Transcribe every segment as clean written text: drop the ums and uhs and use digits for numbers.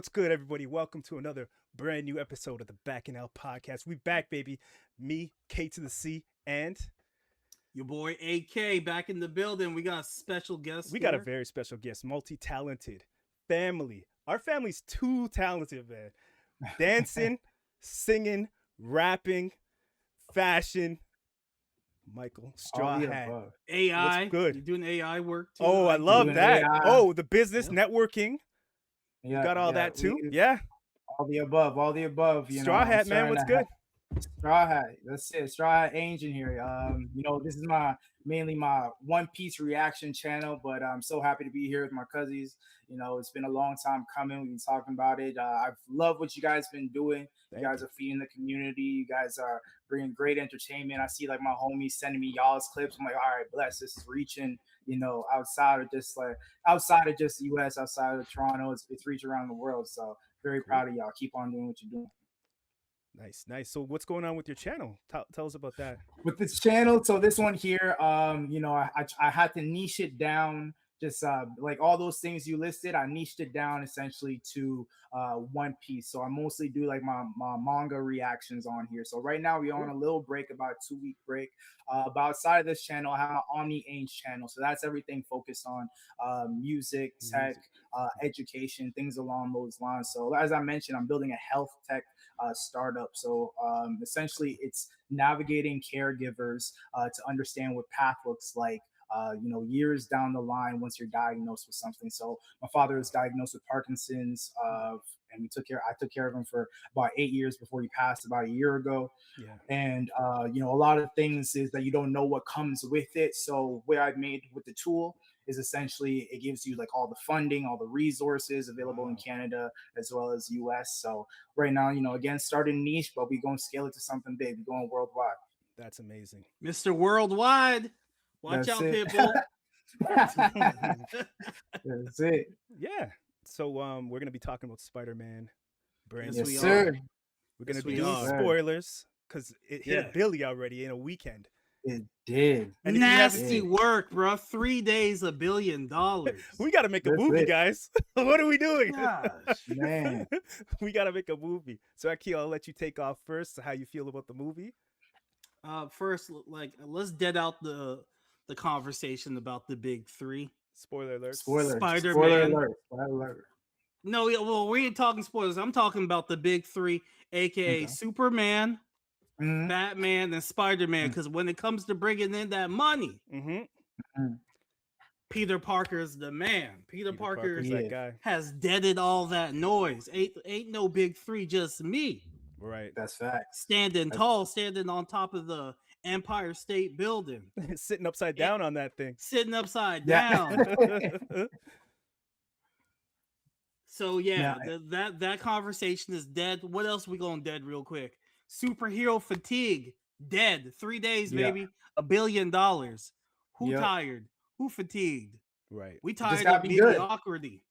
What's good, everybody? Welcome to another brand new episode of the Back and Out podcast. We back, baby. Me, K to the C, and Your boy AK back in the building. We got a special guest. we got a here. very special guest, multi-talented family. Our family's too talented, man. Dancing, singing, rapping, fashion. Michael, straw hat. AI. What's good? You're doing AI work too. Oh, I love Doing that. AI. Oh, the business Yep. networking. You got all that too? Yeah. All the above, all the above. Straw hat, man. What's good? Straw hat. That's it. Straw hat Ange in here. This is mainly my One Piece reaction channel, but I'm so happy to be here with my cousins. It's been a long time coming. We've been talking about it. I've loved what you guys been doing. You guys are feeding the community. You guys are bringing great entertainment. I see like my homies sending me y'all's clips. I'm like, all right, bless. This is reaching, outside of just the US, outside of Toronto. It's reaching around the world. So very proud of y'all. Keep on doing what you're doing. Nice, nice. So what's going on with your channel? Tell us about that. With this channel, so this one here, I had to niche it down. Just like all those things you listed, I niched it down essentially to One Piece. So I mostly do like my manga reactions on here. So right now we're on a little break, about a 2-week break. But outside of this channel, I have an Omni Ainge channel. So that's everything focused on music, tech, education, things along those lines. So as I mentioned, I'm building a health tech startup. So essentially it's navigating caregivers to understand what path looks like years down the line once you're diagnosed with something. So my father was diagnosed with Parkinson's, and I took care of him for about 8 years before he passed about a year ago. Yeah. And a lot of things is that you don't know what comes with it. So what I've made with the tool is essentially it gives you like all the funding, all the resources available in Canada as well as US. So right now, again, starting niche, but we're going to scale it to something big. We're going worldwide. That's amazing. Mr. Worldwide. Watch That's out, it. Pitbull. That's it. Yeah. So we're gonna be talking about Spider-Man. Brand Yes, new. we Yes, are. sir. We're gonna Yes, be we doing are. spoilers because it hit Yeah. Billy already in a weekend. It did. And if you haven't Nasty seen- work, bro. 3 days, $1 billion. We gotta make a That's movie, it. guys. What are we doing? Gosh. Man. We gotta make a movie. So Akil, I'll let you take off first. How you feel about the movie? First, let's dead out the conversation about the big three. Spoiler alert. Spoiler. Spider-Man. Spoiler alert. Spoiler alert. No, well, we ain't talking spoilers. I'm talking about the big three, aka Okay. Superman, Mhm. Batman, and Spider-Man. Because when it comes to bringing in that money, Mm-hmm. Peter Parker's the man. Peter Parker Parker's Yeah. that guy. has deaded all that noise. Ain't no big three, just me Right. That's facts. standing That's- tall, standing on top of the Empire State Building, Sitting upside down on that thing. sitting upside Yeah. down. So yeah, Yeah. that conversation is dead. What else we going dead real quick? Superhero fatigue, dead. 3 days, Yeah. baby. $1 billion. Who Yep. tired? Who fatigued? Right. We just tired gotta of be good. mediocrity.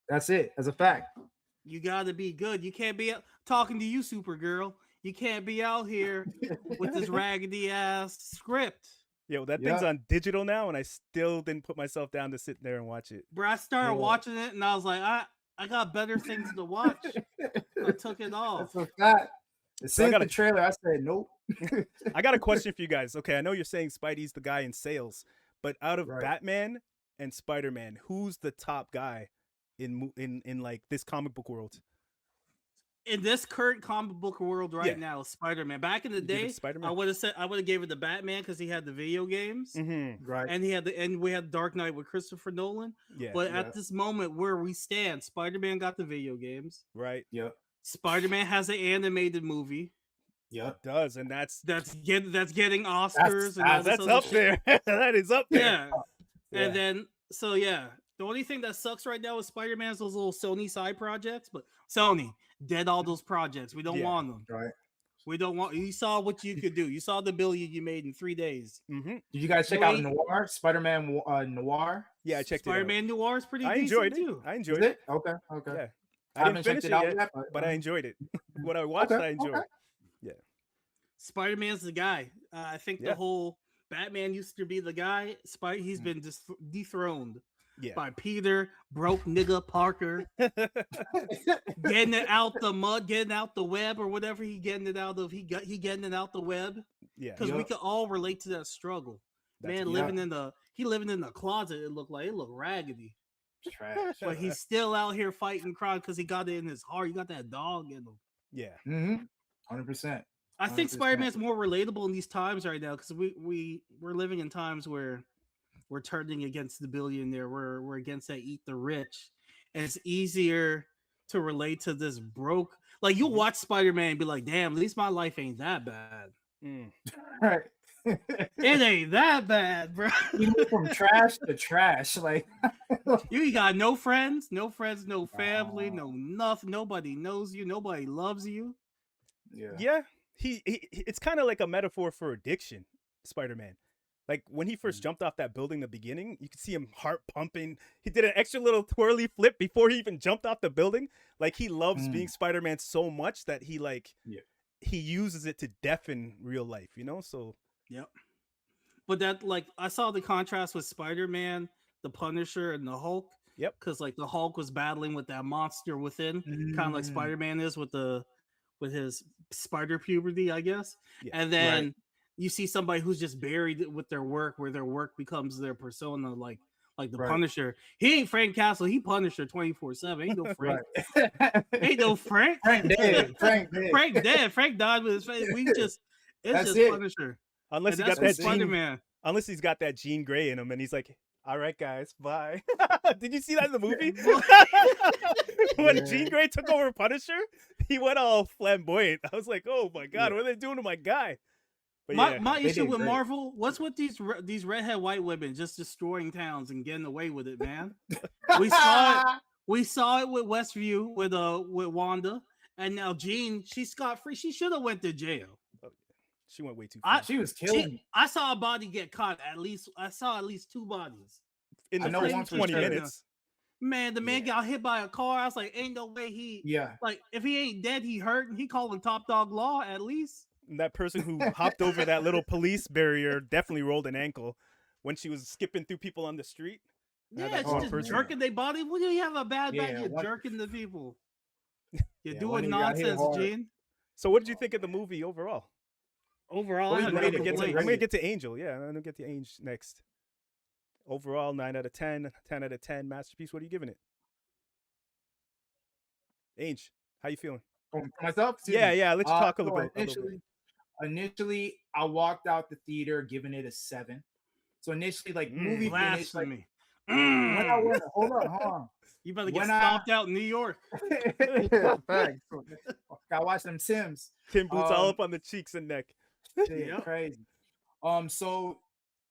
That's it. That's a fact. You gotta be good. You can't be talking to you, Supergirl. You can't be out here with this raggedy ass script. Yo, that Yeah. thing's on digital now, and I still didn't put myself down to sit there and watch it. Bro, I started Yeah. watching it and I was like, I got better things to watch. I took it off. That's a fact. As So I soon as gotta- the trailer, I said nope. I got a question for you guys. Okay, I know you're saying Spidey's the guy in sales, but out of Right. Batman and Spider-Man, who's the top guy in like this comic book world? In this current comic book world right Yeah. now, Spider-Man. Back in the You give it day, to Spider-Man? I would have gave it to Batman because he had the video games. Mm-hmm. Right. And we had Dark Knight with Christopher Nolan. Yeah. But Yeah. at this moment where we stand, Spider-Man got the video games. Right. Yep. Spider-Man has an animated movie Yep. Does, and that's that's getting Oscars and all this that's other up shit. there. That is up there. Yeah. Yeah. And then the only thing that sucks right now with Spider-Man's those little Sony side projects, but Sony dead all those projects. We don't Yeah. want them. Right. We don't want. You saw what you could do. You saw the billion you made in 3 days. Mm-hmm. Did you guys check No, out he- Noir? Spider-Man Noir? Yeah, I checked Spider-Man Noir is pretty. it out. I decent enjoyed it. too. I Is enjoyed it. it? Okay. Okay. Yeah. I I haven't didn't checked finish it it out yet, yet, but I enjoyed it. What I watched, Okay, I enjoyed. okay. Spider-Man's the guy. I think Yeah. the whole Batman used to be the guy. He's been dethroned. Yeah. by Peter broke nigga Parker, getting it out the mud, getting out the web or whatever he getting it out of. He getting it out the web Yeah. because we Yup. could all relate to that struggle. That's Man, a Yeah. living in the closet. It looked raggedy, Trash. but he's still out here fighting crime because he got it in his heart. He got that dog in him. Yeah. 100%. I think 100%. Spider-Man's more relatable in these times right now because we're living in times where we're turning against the billionaire. We're against that eat the rich, and it's easier to relate to this broke. Like you'll watch Spider-Man and be like, "Damn, at least my life ain't that bad. Mm. Right. It ain't that bad, bro. You move from trash to trash. Like, You got no friends, no family, no nothing. Nobody knows you. Nobody loves you. yeah. Yeah. It's kind of like a metaphor for addiction, Spider-Man. Like when he first jumped off that building in the beginning, you could see him heart pumping. He did an extra little twirly flip before he even jumped off the building. Like he loves being Spider-Man so much that he he uses it to deafen real life, you know? So Yep. But that I saw the contrast with Spider-Man, the Punisher, and the Hulk. Yep. Because the Hulk was battling with that monster within, kind of like Spider-Man is with his spider puberty, I guess. Yeah. And then you see somebody who's just buried with their work, where their work becomes their persona, like the Punisher. He ain't Frank Castle, he Punisher 24/7. Ain't no Frank. Ain't no Frank. Frank dead. Frank dead. Frank dead. Frank died with his face. It's That's just it. Punisher. unless And he got that Spider-Man. unless he's got that Jean Grey in him and he's like, all right, guys, bye. Did you see that in the movie? When Jean Grey took over Punisher, he went all flamboyant. I was like, oh my God, what are they doing to my guy? But My issue did with great. Marvel, what's with these redhead white women just destroying towns and getting away with it, man? We saw it with Westview with Wanda, and now Jean, she's scot free. She should have went to jail. she went way too far. She was killing. I saw a body get caught. I saw at least 2 bodies in the I know first one for 20 sure. minutes. Man, the man got hit by a car. I was like, ain't no way he. Yeah. Like, if he ain't dead, he hurt, and he calling Top Dog Law at least. And that person who hopped over that little police barrier definitely rolled an ankle when she was skipping through people on the street. Yeah, that it's one just person. jerking their body. When you have a bad back, Yeah, you're one- jerking the people. You're Yeah, doing one of you got hit nonsense, hard. Gene. So what did you think of the movie overall? Overall, What I do you had rate no it? I'm complaints. gonna get to Angel. Yeah, I'm gonna get to Angel next. Overall, 9 out of 10, 10 out of 10, masterpiece. What are you giving it? Angel, how you feeling? For myself? Excuse Yeah, me. yeah. Let's talk a So little bit. initially, I walked out the theater giving it a 7. So initially, like movie finished. Like, Blasphemy. when I went, hold on. You better get when I- stomped out in New York. Facts. Gotta watch them Sims. Tim boots all Um, up on the cheeks and neck. Shit, Yep. crazy. So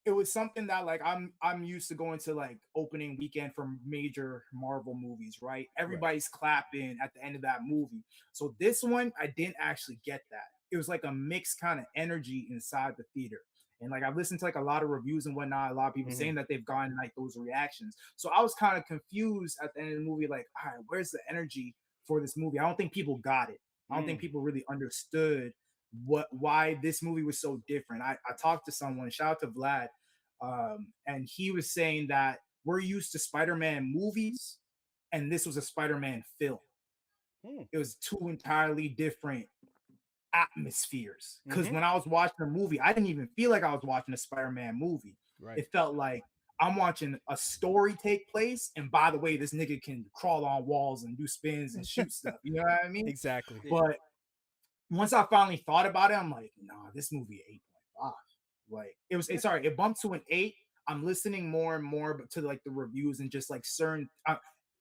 it was something that like I'm used to going to like opening weekend for major Marvel movies, right? Everybody's clapping at the end of that movie. So this one, I didn't actually get that. It was like a mixed kind of energy inside the theater. And like I've listened to like a lot of reviews and whatnot, a lot of people saying that they've gotten like those reactions. So I was kind of confused at the end of the movie, like, all right, where's the energy for this movie? I don't think people got it. I don't think people really understood why this movie was so different. I talked to someone, shout out to Vlad, and he was saying that we're used to Spider-Man movies, and this was a Spider-Man film. It was 2 entirely different atmospheres. Because when I was watching the movie, I didn't even feel like I was watching a Spider-Man movie. Right. It felt like I'm watching a story take place, and by the way, this nigga can crawl on walls and do spins and shoot stuff. You know what I mean? Exactly. But once I finally thought about it, I'm like, nah, this movie 8.5. Like it bumped to an 8. I'm listening more and more to like the reviews and just like certain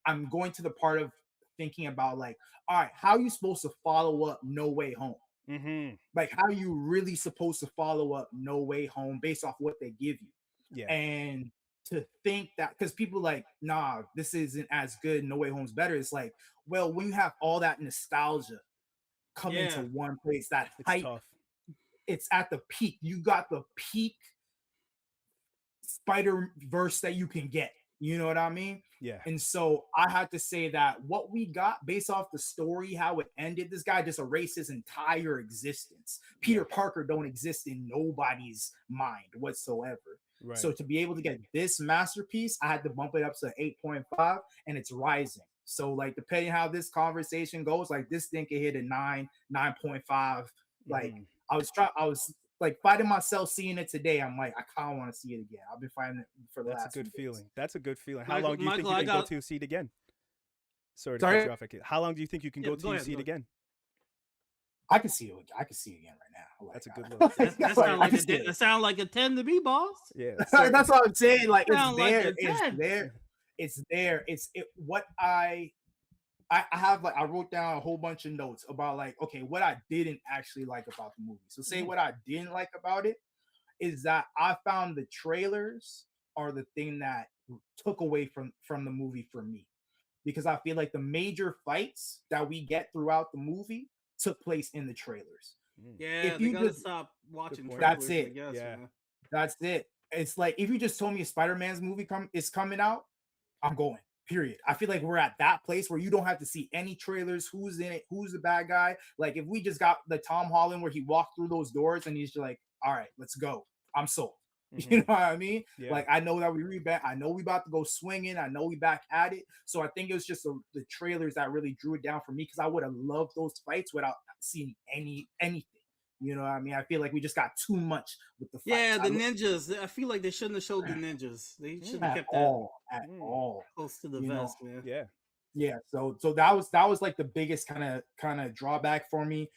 I'm going to the part of thinking about like, all right, how are you supposed to follow up No Way Home? Like, how are you really supposed to follow up No Way Home based off what they give you? Yeah. And to think that, because people like, nah, this isn't as good, No Way Home's better. It's like, well, when you have all that nostalgia come into one place, that It's hype, tough. it's at the peak. You got the peak Spider-Verse that you can get. You know what I mean? Yeah. And so I had to say that what we got based off the story, how it ended, this guy just erased his entire existence. Peter Parker don't exist in nobody's mind whatsoever. Right. So to be able to get this masterpiece, I had to bump it up to 8.5, and it's rising. So like depending how this conversation goes, like this thing could hit a 9, 9.5. Like Mhm. I was like fighting myself seeing it today. I'm like, I kind of want to see it again. I've been fighting it for the That's a last good few days. feeling. That's a good feeling. How Michael, long do you think Michael, you I can go got to see it again? Sorry to cut Sorry, you off. How long do you think you can yeah. go Go to ahead. see it Go. again? I can see it. I can see it again right now. That's a good Like, look. That like, sound I like can a see it. that sound like a 10 to me, boss. Yeah. That's what I'm saying. Like it's Sound like there. a It's 10. there. It's there. It's it. What I have like I wrote down a whole bunch of notes about like okay what I didn't actually like about the movie. So say what I didn't like about it is that I found the trailers are the thing that took away from the movie for me because I feel like the major fights that we get throughout the movie took place in the trailers. Mm, Yeah, If they you gotta just stop watching point. That's trailers, I it. guess, Yeah. man. That's it. It's like if you just told me a Spider-Man's movie is coming out, I'm going. Period. I feel like we're at that place where you don't have to see any trailers, who's in it, who's the bad guy. Like if we just got the Tom Holland where he walked through those doors and he's just like, all right, let's go. I'm sold. You know mhm. what I mean? Yeah. Like I know that we reback. I know we about to go swinging. I know we back at it. So I think it was just the trailers that really drew it down for me because I would have loved those fights without seeing anything. You know what I mean? I feel like we just got too much with the fights. Yeah, the ninjas. I feel like they shouldn't have showed the ninjas. They should have at kept that all, at Mm, all. close to the You know, vest, man. yeah. yeah. So that was like the biggest kind of drawback for me.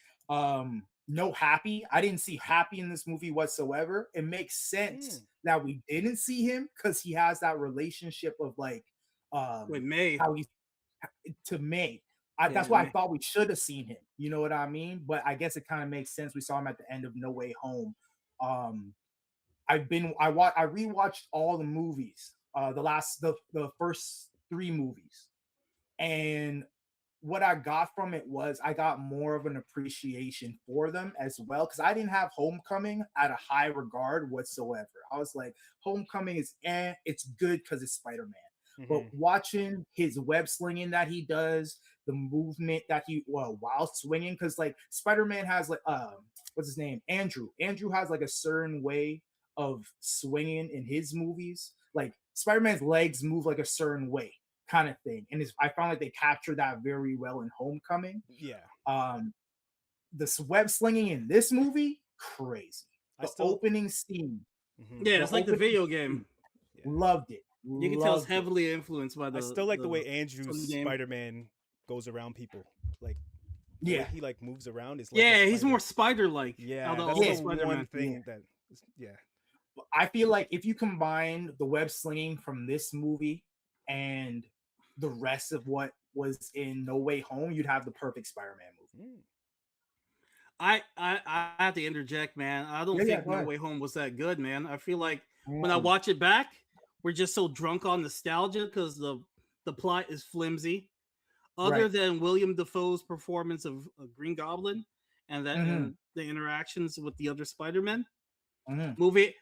No Happy. I didn't see Happy in this movie whatsoever. It makes sense Mm, that we didn't see him because he has that relationship of like With May. how he's to May. Yeah, That's why I May. thought we should have seen him. You know what I mean? But I guess it kind of makes sense. We saw him at the end of No Way Home. Um, I rewatched all the movies, the first three movies, and what I got from it was I got more of an appreciation for them as well because I didn't have Homecoming at a high regard whatsoever. I was like, Homecoming is it's good because it's Spider-Man. But mhm. watching his web slinging that he does, the movement that he while swinging, because like Spider-Man has like what's his name? Andrew. Andrew has like a certain way of swinging in his movies. Like Spider-Man's legs move like a certain way kind of thing. And I found like they captured that very well in Homecoming. Yeah. The web slinging in this movie, crazy. I The still. opening scene, Mhm. Yeah, the it's like the opening video scene, game. Yeah. loved it. You can tell it's Loved it. heavily influenced by I the. still like the way Sony Andrew's game. Spider-Man goes around people. Like the way Yeah, he like moves around is like Yeah, a he's spider. more spider-like. Yeah, Out of that's all Yeah. the the Spider-Man. one thing that. Yeah. I feel like if you combine the web slinging from this movie and the rest of what was in No Way Home, you'd have the perfect Spider-Man movie. Mm, I have to interject, man. I don't Yeah, think go No ahead. Way Home was that good, man. I feel like when I Mm, watch it back, we're just so drunk on nostalgia because the plot is flimsy. Other right. than William Dafoe's performance of Green Goblin and that hmm and the interactions with the other Spider-Men, hmm movie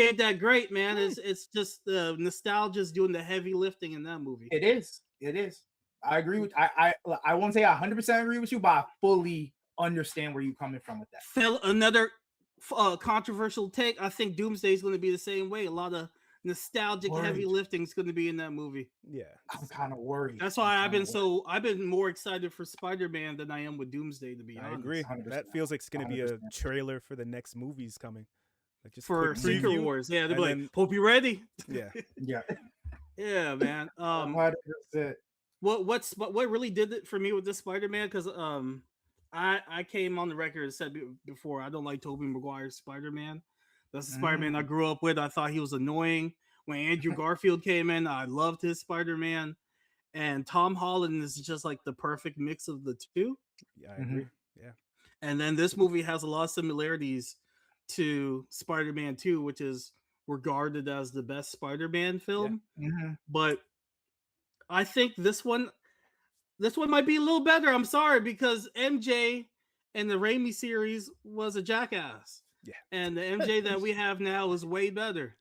ain't that great, man. It's just the nostalgia's doing the heavy lifting in that movie. It is. It is. I agree with. I won't say I 100% agree with you, but I fully understand where you're coming from with that. Fell another controversial take. I think Doomsday is going to be the same way. A lot of nostalgic heavy Worried. lifting is going to be in that movie. yeah. I'm kind of worried. That's why I'm kinda worried. I've been more excited for Spider-Man than I am with Doomsday, to be I honest. agree. 100%. That feels like it's gonna be a 100%. trailer for the next movies coming. Like just For quick Secret preview, Wars, yeah, they'll and be like, then "Hope you're ready." yeah. Yeah. Yeah, man. 100%. What really did it for me with this Spider-Man? Because I came on the record and said before I don't like Tobey Maguire's Spider-Man. That's the Spider-Man I grew up with. I thought he was annoying. When Andrew Garfield came in, I loved his Spider-Man. And Tom Holland is just like the perfect mix of the two. Yeah, I agree. Yeah. And then this movie has a lot of similarities to Spider-Man 2, which is regarded as the best Spider-Man film. Mhm. But I think this one might be a little better. I'm sorry, because MJ in the Raimi series was a jackass. Yeah. And the MJ that we have now is way better.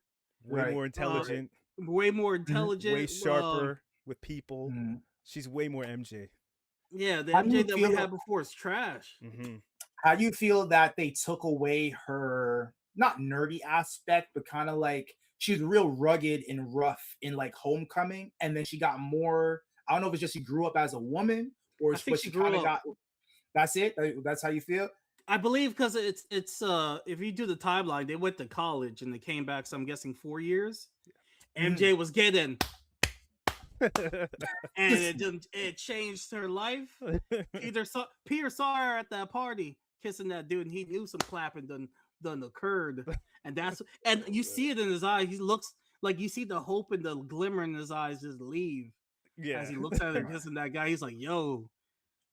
Way Right. more intelligent, Way more intelligent. way sharper with people. Mhm. She's way more MJ. Yeah, the How do MJ you that we feel- had before is trash. Mm-hmm. How do you feel that they took away her not nerdy aspect, but kind of like she was real rugged and rough in like Homecoming, and then she got more. I don't know if it's just she grew up as a woman, or I think but she she grew kind of up. got. That's it. That's how you feel. I believe because it's if you do the timeline, they went to college and they came back. So I'm guessing 4 years. Mhm. MJ was getting, and it changed her life. Peter saw her at that party kissing that dude, and he knew some clapping done occurred, and you see it in his eyes. He looks like you see the hope and the glimmer in his eyes just leave as Yeah. he looks at her Right. kissing that guy. He's like, "Yo,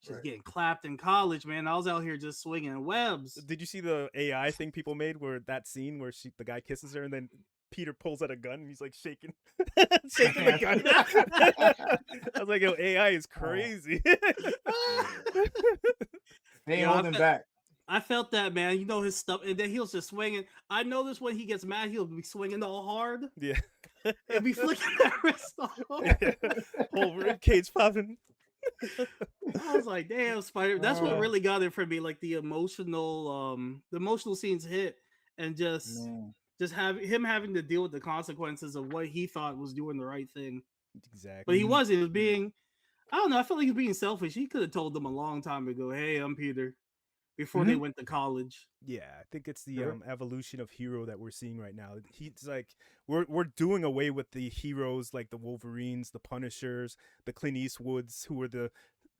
she's Right. getting clapped in college, man. I was out here just swinging webs." Did you see the AI thing people made where that scene where the guy kisses her and then Peter pulls out a gun and he's like shaking shaking the gun? I was like, yo, AI is crazy. They ain't Yo, holding back. I felt that, man. You know his stuff, and then he was just swinging. I noticed when he gets mad, he'll be swinging all hard Yeah. and be flicking that wrist off. Yeah. Whole rib cage popping. I was like, damn, Spider. That's what Uh, really got it for me. Like the emotional scenes hit, and man. just have him having to deal with the consequences of what he thought was doing the right thing, but Exactly. he wasn't. He was being, I don't know. I felt like he was being selfish. He could have told them a long time ago, "Hey, I'm Peter," before they went to college. Yeah, I think it's the Sure. evolution of hero that we're seeing right now. He's like we're doing away with the heroes like the Wolverines, the Punishers, the Clint Eastwoods, who are the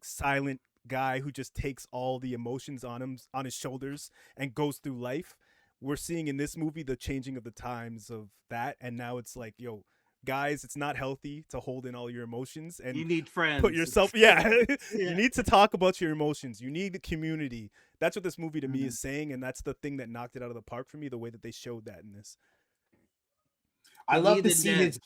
silent guy who just takes all the emotions on his shoulders and goes through life. We're seeing in this movie the changing of the times of that, and now it's like, yo, guys, it's not healthy to hold in all your emotions and You need friends. put yourself. Yeah, Yeah. you need to talk about your emotions. You need the community. That's what this movie to me Mhm. is saying, and that's the thing that knocked it out of the park for me, the way that they showed that in this. I You love need to the see dead. his.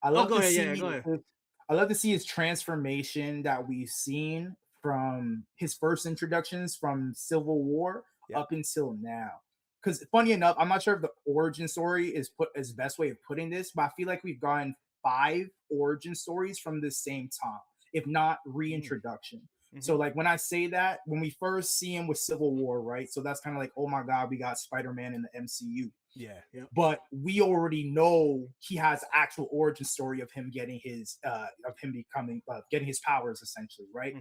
I Oh, love go to ahead. see. Yeah, go ahead. I love to see his transformation that we've seen from his first introductions from Civil War Yep. up until now. Because funny enough, I'm not sure if the origin story is the best way of putting this, but I feel like we've gotten 5 origin stories from the same time, if not reintroduction. So like when I say that, when we first see him with Civil War, right? So that's kind of like, oh my God, we got Spider-Man in the MCU. Yeah. But we already know he has actual origin story of him getting his of him becoming getting his powers essentially, right?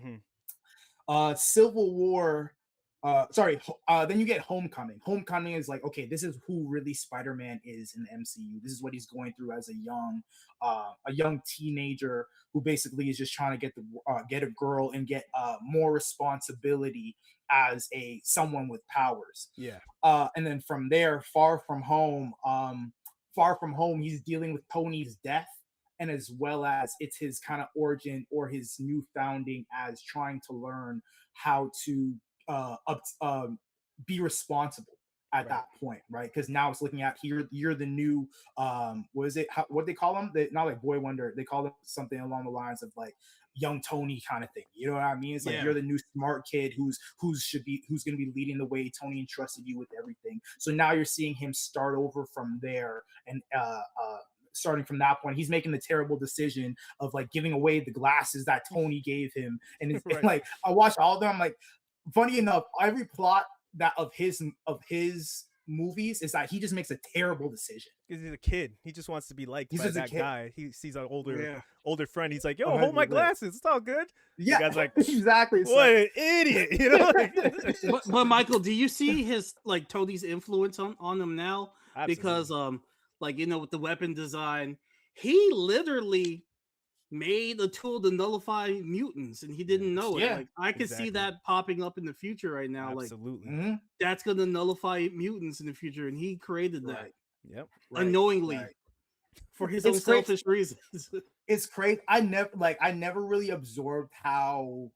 Civil War then you get Homecoming. Homecoming is like, okay, this is who really Spider-Man is in the MCU. This is what he's going through as a young teenager who basically is just trying to get a girl and get more responsibility as someone with powers. Yeah. And then from there, Far From Home, he's dealing with Tony's death, and as well as it's his kind of origin or his new founding as trying to learn how to be responsible at Right. that point, right? Because now it's looking at you're the new what is it? What they call them? Not like Boy Wonder. They call them something along the lines of like young Tony kind of thing. You know what I mean? It's like Yeah. you're the new smart kid who's going to be leading the way. Tony entrusted you with everything. So now you're seeing him start over from there and starting from that point, he's making the terrible decision of like giving away the glasses that Tony gave him. And it's Right. like I watched all of them. I'm like, funny enough, every plot that of his movies is that he just makes a terrible decision. Because he's a kid. He just wants to be liked He's by just a that kid. guy. He sees an Yeah. older friend. He's like, yo, hold my 100%. glasses. It's all good. Yeah, guy's like, exactly. It's What like, an idiot. You know? But Michael, do you see his like Tony's influence on him now? Because like with the weapon design, he literally made a tool to nullify mutants and he didn't know it. Yeah, Like I could see exactly. that popping up in the future right now. Absolutely. mhm, That's gonna nullify mutants in the future, and he created that right, Yep. right, unknowingly right. for his It's own great. selfish reasons. It's crazy. I never really absorbed how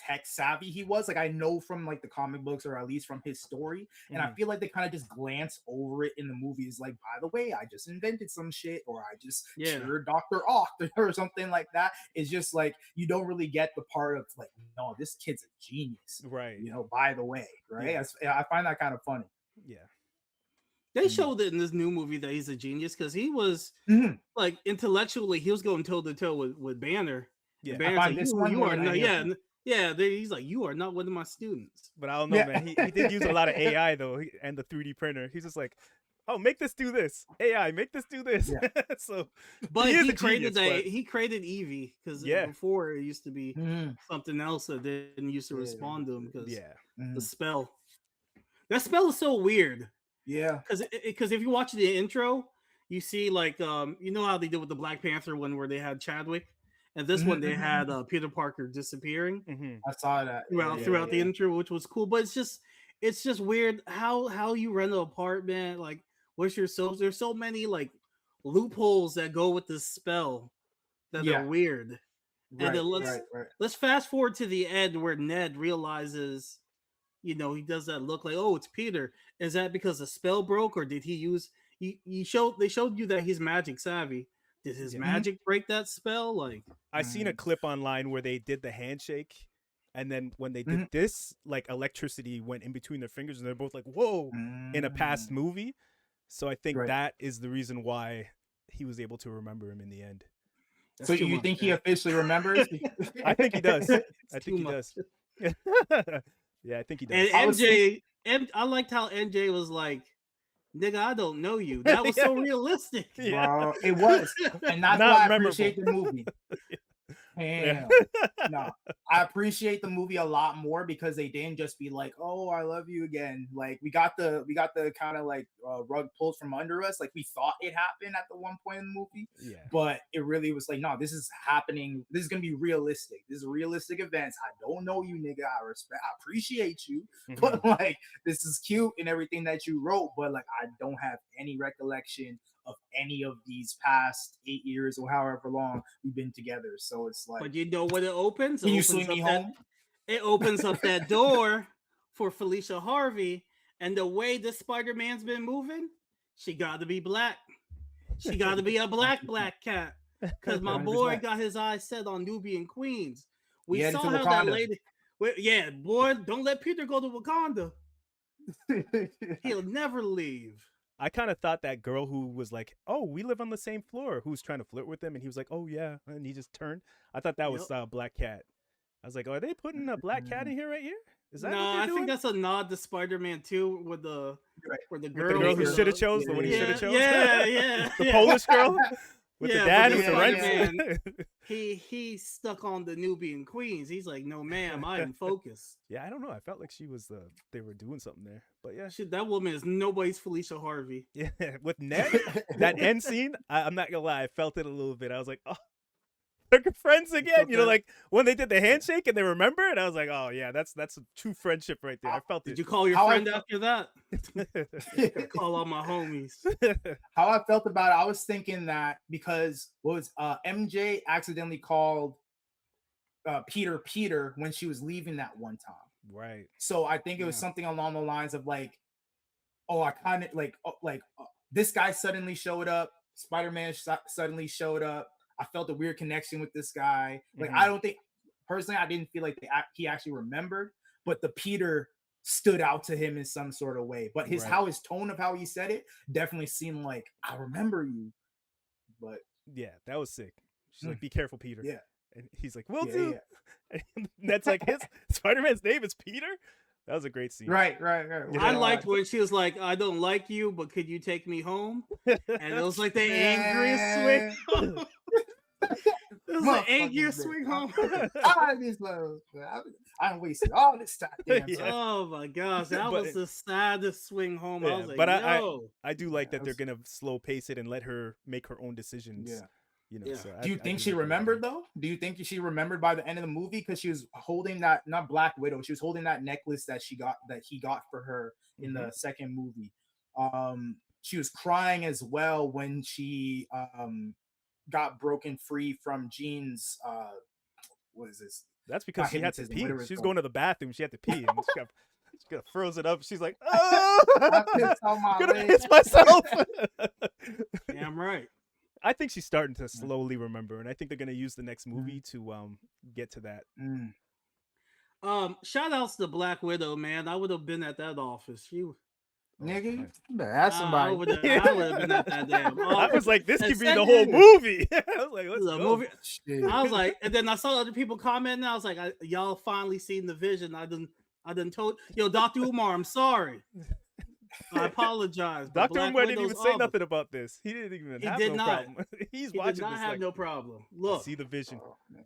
tech savvy he was. Like I know from like the comic books or at least from his story, and I feel like they kind of just glance over it in the movies. Like, by the way, I just invented some shit, or I just cured Dr. Ock or something like that. It's just like you don't really get the part of like, no, this kid's a genius, Right. by the way, right? Yeah. I find that kind of funny. Yeah. They showed it in this new movie that he's a genius because he was Mhm. like intellectually he was going toe to toe with Banner. Yeah. And I Banner's find like, this you, one you more are than not, any of yeah, them. he's like, you are not one of my students. But I don't know, Yeah. man. He did use a lot of AI though, and the 3D printer. He's just like, oh, make this do this. AI, make this do this. Yeah. So, But is he a created genius, he created Eevee because Yeah. before it used to be Mhm. something else that didn't used to Yeah. respond to him because yeah. the Mhm. spell. That spell is so weird Yeah. because if you watch the intro, you see like you know how they did with the Black Panther one where they had Chadwick, and this one they had Peter Parker disappearing Mm-hmm. I saw that. throughout the intro, which was cool. But it's just weird how you rent an apartment. Like, what's your there's so many like loopholes that go with this spell that Yeah. are weird. And then Right. let's fast forward to the end where Ned realizes, he does that look like, oh, it's Peter. Is that because the spell broke, or did he use? They showed you that he's magic savvy. Did his Yeah. magic break that spell? Like, I seen a clip online where they did the handshake, and then when they did this, like electricity went in between their fingers, and they're both like, "Whoa!" in a past movie. So I think that is the reason why he was able to remember him in the end. that's So too you much, think he man. officially remembers? I think he does. I think too he much. does. Yeah, I think he And does. I was I liked how MJ was like, "Nigga, I don't know you." That was so realistic. Yeah. Bro, it was, and that's Not why I memorable. appreciate the movie. Yeah. Damn. No, I appreciate the movie a lot more because they didn't just be like, "Oh, I love you again." Like we got the kind of like rug pulled from under us. Like we thought it happened at the one point in the movie, Yeah. but it really was like, no, this is happening. This is gonna be realistic. This is realistic events. I don't know you, nigga. I appreciate you, Mhm. but like this is cute and everything that you wrote, but like I don't have any recollection of any of these past 8 years or however long we've been together. So it's like, But you know what it opens? can you It opens swing me up that home? it opens up that door for Felicia Harvey, and the way this Spider-Man's been moving, she got to be black. She got to be a black cat, because my boy 100%. got his eyes set on Nubian Queens. We He headed saw to how that Wakanda. lady. Yeah, boy, don't let Peter go to Wakanda. He'll never leave. I kind of thought that girl who was like, "Oh, we live on the same floor," who was trying to flirt with him, and he was like, "Oh yeah," and he just turned. I thought that was Black Cat. I was like, "Are they putting a Black Cat in here right here? Is that No, what they're I doing?" think that's a nod to Spider-Man 2 with the Right. where the With girl, the girl who girl. should have chose, the Yeah, one he yeah, should have chose. yeah, The Polish girl with Yeah, the dad but with the the rent. He stuck on the Nubian Queens. He's like, no, ma'am, I'm focused. Yeah, I don't know. I felt like she was they were doing something there, but yeah, Shit, that woman is nobody's Felicia Harvey. yeah. With Ned, that end scene, I'm not gonna lie, I felt it a little bit. I was like, oh, they're good friends again. You know, like when they did the handshake and they remembered, I was like, oh yeah, that's a true friendship right there. I felt Did it. you call your How friend after that? Yeah. Call all my homies. How I felt about it, I was thinking that because MJ accidentally called Peter when she was leaving that one time. Right. So I think it was something along the lines of like, oh, I kind of like this guy suddenly showed up. Spider-Man suddenly showed up. I felt a weird connection with this guy. Like I don't think personally, I didn't feel like he actually remembered, but the Peter stood out to him in some sort of way. But his tone of how he said it definitely seemed like I remember you. But yeah, that was sick. She's like, "Be careful, Peter." Yeah. And he's like, "Will do." Yeah. And that's like his Spider-Man's name is Peter. That was a great scene. Right. I liked when she was like, "I don't like you, but could you take me home?" And it was like the angriest swing. It was the angriest swing home. I wasted all this time. Yeah. Oh my gosh, that was the saddest swing home. I Yeah, was like, but no. I do like that they're gonna slow pace it and let her make her own decisions. Yeah. You know. Yeah. So Do you think she remembered though? Do you think she remembered by the end of the movie because she was holding that not Black Widow? She was holding that necklace that he got for her in the second movie. She was crying as well when she got broken free from Jean's. What is this? That's because she had to hypnotism, pee. whatever it's She was called. going to the bathroom. She had to pee, and she got froze it up. She's like, "Oh, I pissed on my I'm gonna leg." piss myself." Damn right. I think she's starting to slowly remember, and I think they're gonna use the next movie to get to that. Shout outs to Black Widow, man. I would have been at that office. Nigga, you better ask somebody. I would have been at that damn office. I was like, this And could be the send whole in- movie. I was like, let's This is a go. movie. Shit. I was like, and then I saw other people commenting. I was like, y'all finally seen the vision. I done told Dr. Umar, I'm sorry. I apologize. But Dr. Black Umar didn't Widow's even say awesome. nothing about this. He didn't even He have did no not. problem. He's He watching did not this have like, no problem. I Look, see the vision. Oh, man.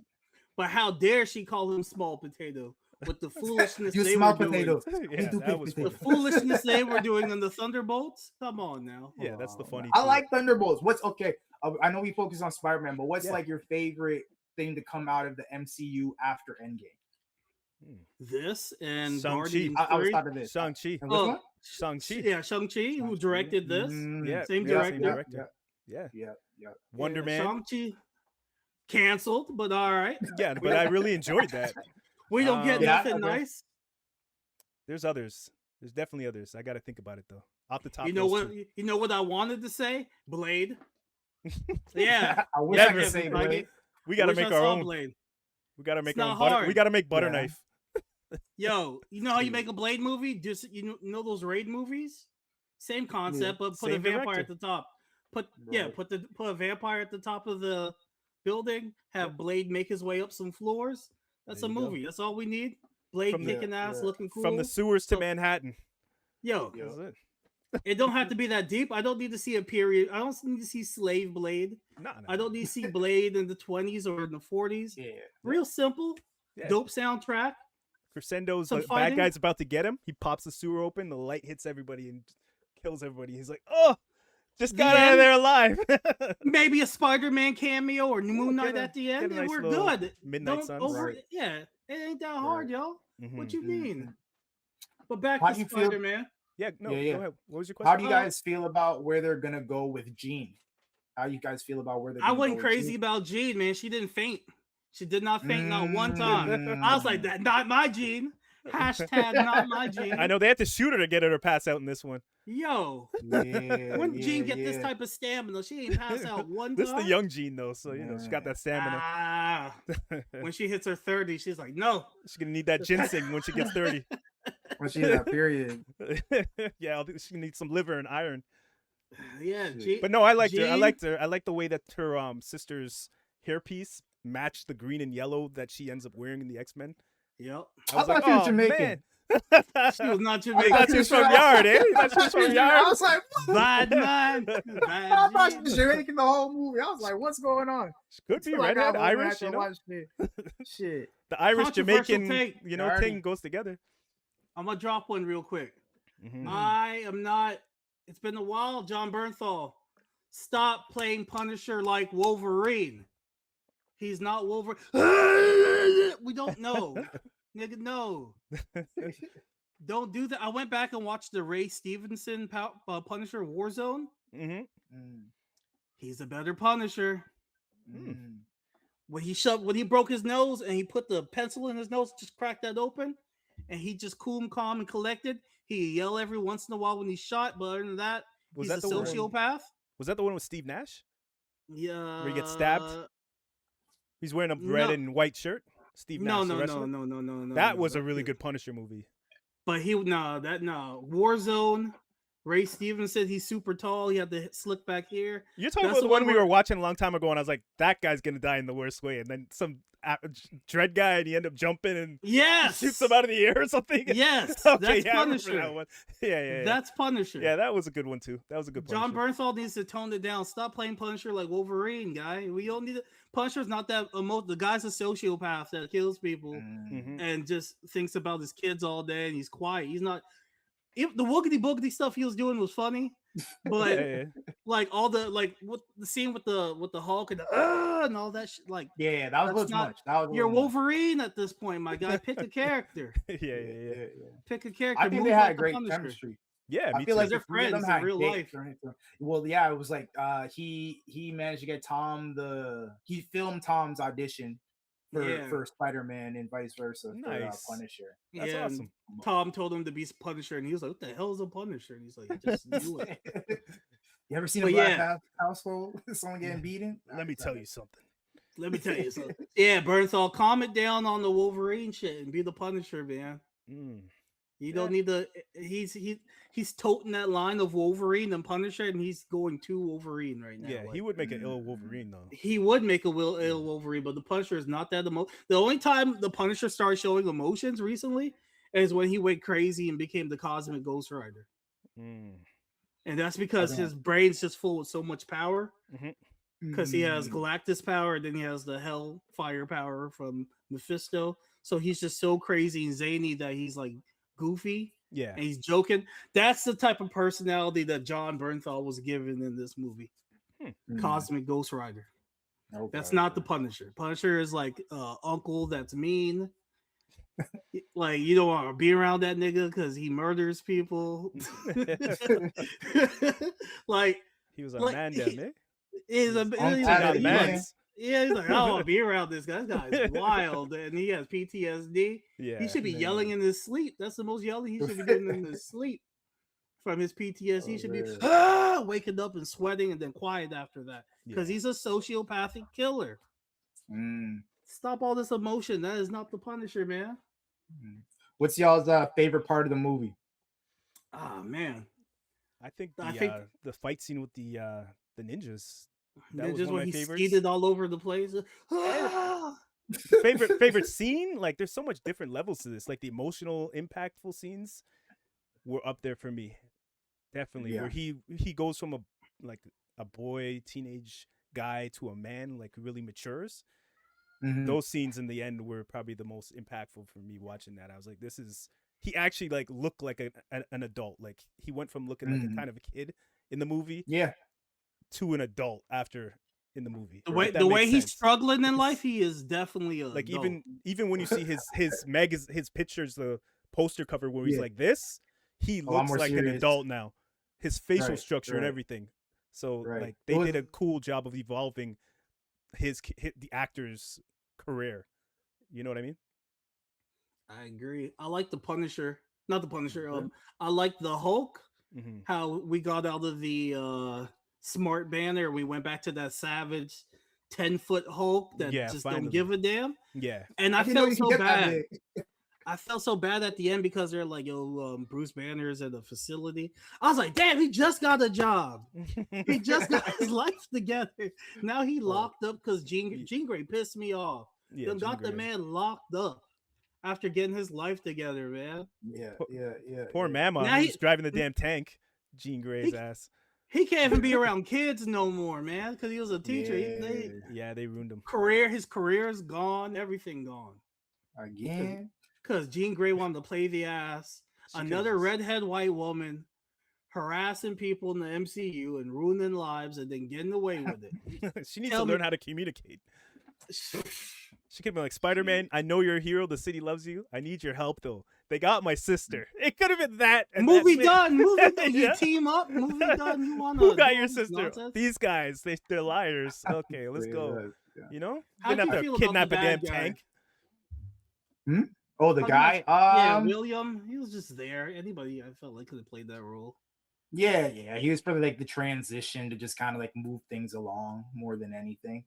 but how dare she call him small potato with the foolishness You they small were doing? potatoes. Yeah, We do that big was The potatoes. foolishness they were doing on the Thunderbolts. Come on now. Yeah, that's the Oh, funny. man. I to it. like Thunderbolts. What's okay? I know we focus on Spider-Man, but what's Yeah. like your favorite thing to come out of the MCU after Endgame? This and Shang-Chi. Guardians I was 3. thought of this. Shang-Chi. And which Oh, one? Shang-Chi. yeah, Shang-Chi, who directed this. Yeah, Same yeah, director. same director. Yeah. Yeah. Wonder Yeah, Man. Shang-Chi canceled, but all right. Yeah, but I really enjoyed that. We don't get Yeah, nothing okay. nice. There's others. There's definitely others. I got to think about it though. Off the top. You know those what? two. You know what I wanted to say? Blade. Yeah. I wish Yeah, I could Kevin say Feige. Blade. We got to Wish make I our saw own. Blade. We got to make It's our not own butter. hard. We got to make butter Yeah. knife. Yo, you know how you make a Blade movie? Just you know those raid movies? Same concept, but put a Same vampire director. at the top. Put Right. put a vampire at the top of the building. Have Blade make his way up some floors. That's There a you go. movie. That's all we need. Blade From the- kicking ass, yeah. looking cool. From the sewers to So- Manhattan. Yo, Yeah. That's it. it don't have to be that deep. I don't need to see a period. I don't need to see Slave Blade. Nah, I don't need to see Blade in the 20s or in the 40s. Yeah. Real simple, Yeah. dope soundtrack. Crescendo's Some bad fighting. guy's about to get him. He pops the sewer open. The light hits everybody and kills everybody. He's like, oh, just got The out of end. there alive. Maybe a Spider-Man cameo or Moon Knight get a- at the get end, a and nice we're little good. Midnight Don't Suns. over. Right. Yeah, it ain't that hard, Right. y'all. Mhm. What you Mhm. mean? But back How to do you feel- Spider-Man. Yeah, no, Yeah. go ahead. What was your question? How do you guys feel about where they're gonna go with Jean? How you guys feel about where they're? I Gonna wasn't go with crazy Jean? about Jean, man. She didn't faint. She did not faint not one time. I was like, that not my Jean. Hashtag not my Jean. I know they had to shoot her to get her to pass out in this one. Yo, Yeah, when Jean yeah, get this yeah. type of stamina, she ain't pass out one This is time. the young Gene though, so you know she got that stamina. Ah, when she hits her 30, she's like, no. She's gonna need that ginseng when she gets 30. When she hit that period. Yeah, she's gonna need some liver and iron. Yeah, Shit. Jean, But no, I liked her. I Jean- liked her. I like the way that her sister's hairpiece matched the green and yellow that she ends up wearing in the X-Men. Yep. I thought she was "Oh, Jamaican." man." She was not I Jamaican. thought she was from Yard, eh? You thought she was from I Yard? was like, what? Bad man. I Bad thought she Jean. was Jamaican the whole movie. I was like, what's going on? Could be Till I got redhead, home and Irish, had to you know. watch it. Shit. The Irish Controversial Jamaican, take. you know, Already. thing goes together. I'm gonna drop one real quick. Mhm. I am not. It's been a while, John Bernthal. Stop playing Punisher like Wolverine. He's not Wolverine. We don't know, nigga. No, don't do that. I went back and watched the Ray Stevenson Punisher Warzone. Mhm. Mm, He's a better Punisher. mm. When he broke his nose and he put the pencil in his nose, just cracked that open, and he just cool, calm, and collected. He yell every once in a while when he's shot, but other than that, Was he's that a the one? sociopath. Was that the one with Steve Nash? Yeah. Where he gets stabbed? He's wearing a red No. and white shirt. Steve No, Nash, the no, wrestler? no. That was a really good Punisher movie. But Warzone. Ray Stevens said he's super tall. He had the slick back hair. You're talking That's about the the one one we where- were watching a long time ago, and I was like, that guy's gonna die in the worst way. And then some dread guy, and he ended up jumping and Yes. shoots him out of the air or something. Yes. Okay, That's yeah, I remember Punisher. that one. Yeah. That's Punisher. Yeah, that was a good one too. That was a good John Punisher. Bernthal needs to tone it down. Stop playing Punisher like Wolverine, guy. We don't need it. Punisher's not that the guy's a sociopath that kills people Mhm. and just thinks about his kids all day and he's quiet. He's not. If the woogity boogity stuff he was doing was funny, but Yeah. like all the what the scene with the Hulk and and all that shit, like Yeah, that was a That's little too not- much. That was a you're little much. Wolverine at this point, my guy. Pick a character. Yeah. Pick a character. I think Move they like had the great Punisher. chemistry. Yeah, I me feel too. like They're the three of them friends in had real dates life. or anything. Well, yeah, it was like he managed to get he filmed Tom's audition Yeah. for Spider-Man and vice versa Nice. for Punisher. That's Yeah, and awesome. Tom told him to be Punisher, and he was like, "What the hell is a Punisher?" And he's like, "Just do it." You ever seen But a black yeah. household? Someone getting beaten? Let me tell you something. Let me tell you something. Yeah, Bernthal, calm it down on the Wolverine shit and be the Punisher, man. Mm. You don't need to. He's toting that line of Wolverine and Punisher, and he's going to Wolverine right now. Yeah, he like, would make an ill Wolverine though. He would make a ill Wolverine, but the Punisher is not that The only time the Punisher started showing emotions recently is when he went crazy and became the Cosmic Ghost Rider. Mm. And that's because his brain's just full with so much power. Mhm. Because he has Galactus power, then he has the Hellfire power from Mephisto. So he's just so crazy and zany that he's like goofy Yeah. and he's joking. That's the type of personality that John Bernthal was given in this movie. Cosmic Ghost Rider. Okay, That's not the Punisher. Punisher is like uncle that's mean. Like you don't want to be around that nigga because he murders people. Like he was a man down there. He's a unpack like, it, man. yeah, he's like, I don't want to be around this guy. This guy's wild and he has PTSD. Yeah. He should be yelling in his sleep. That's the most yelling he should be doing in his sleep from his PTSD. He should be waking up and sweating and then quiet after that because he's a sociopathic killer. Stop all this emotion. That is not the Punisher, man. What's y'all's favorite part of the movie? Oh man, I think the fight scene with the ninjas. That was just one when of my he favorites. skated all over the place. favorite scene? Like, there's so much different levels to this. Like, the emotional, impactful scenes were up there for me. Definitely, where he goes from a boy, teenage guy to a man, like really matures. Those scenes in the end were probably the most impactful for me watching that. I was like, he actually like looked like an adult. Like he went from looking like a kind of a kid in the movie, to an adult after in the movie. The way he's struggling in life, he is definitely like adult. even when you see his pictures, the poster cover where he's like this, he looks like an adult now. His facial structure and everything. So like they did a cool job of evolving the actor's career. You know what I mean? I agree. I like the Punisher. Not the Punisher. I like the Hulk. How we got out of the smart banner. We went back to that savage 10-foot Hulk that just finally don't give a damn. Yeah. And I felt so bad. I felt so bad at the end because they're like, yo, Bruce Banner's at the facility. I was like, damn, he just got a job. He just got his life together. Now he locked up because Jean Grey pissed me off. Yeah, got the man locked up after getting his life together, man. Yeah. Poor Mama. Now he's driving the damn tank. Jean Grey's ass. He can't even be around kids no more, man, because he was a teacher. They ruined him. His career is gone. Everything gone. Again? Because Jean Grey wanted to play the ass. Another redhead white woman harassing people in the MCU and ruining lives and then getting away with it. She needs to learn how to communicate. She could be like, Spider-Man, I know you're a hero. The city loves you. I need your help, though. They got my sister. It could have been that. Movie done. You team up. Movie done. You want Who got your sister? Nonsense? These guys. They're liars. Okay, let's go. You know? Didn't have to kidnap a damn tank. Oh, the guy? William. He was just there. Anybody I felt like could have played that role. Yeah. He was probably like the transition to just kind of like move things along more than anything.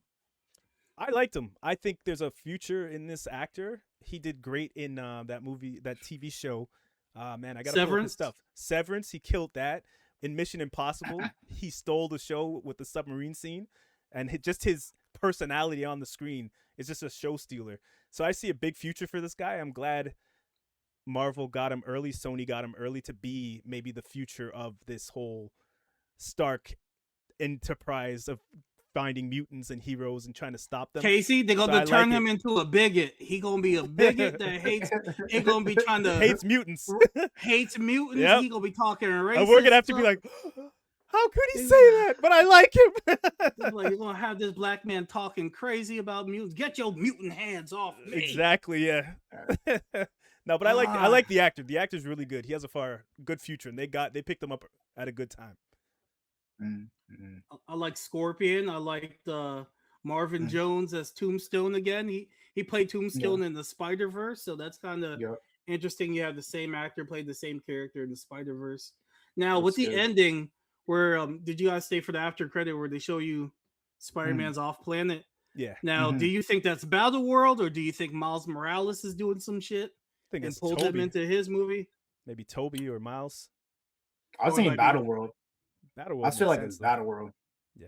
I liked him. I think there's a future in this actor. He did great in that movie, that TV show. Man, I got to pull up his stuff. Severance, he killed that. In Mission Impossible, he stole the show with the submarine scene. And just his personality on the screen is just a show stealer. So I see a big future for this guy. I'm glad Marvel got him early. Sony got him early to be maybe the future of this whole Stark enterprise of finding mutants and heroes and trying to stop them. Casey, they're gonna turn him into a bigot. He gonna be a bigot that hates. He gonna be trying to hates mutants. Hates mutants. Yep. He gonna be talking racist. And we're gonna have to be like, how could he say that? But I like him. Like you're gonna have this black man talking crazy about mutants. Get your mutant hands off me. Exactly. Yeah. No, but I like the actor. The actor's really good. He has a good future, and they picked him up at a good time. Mm-hmm. I like Scorpion. I liked Marvin Jones as Tombstone again. He played Tombstone in the Spider-Verse, so that's kind of interesting. You have the same actor played the same character in the Spider-Verse. Now with the ending, where did you guys stay for the after credit where they show you Spider-Man's off planet? Yeah. Now, do you think that's Battle World, or do you think Miles Morales is doing some shit and pulled him into his movie? Maybe Toby or Miles. I was thinking Battle World. I feel like it's Battle World. Yeah.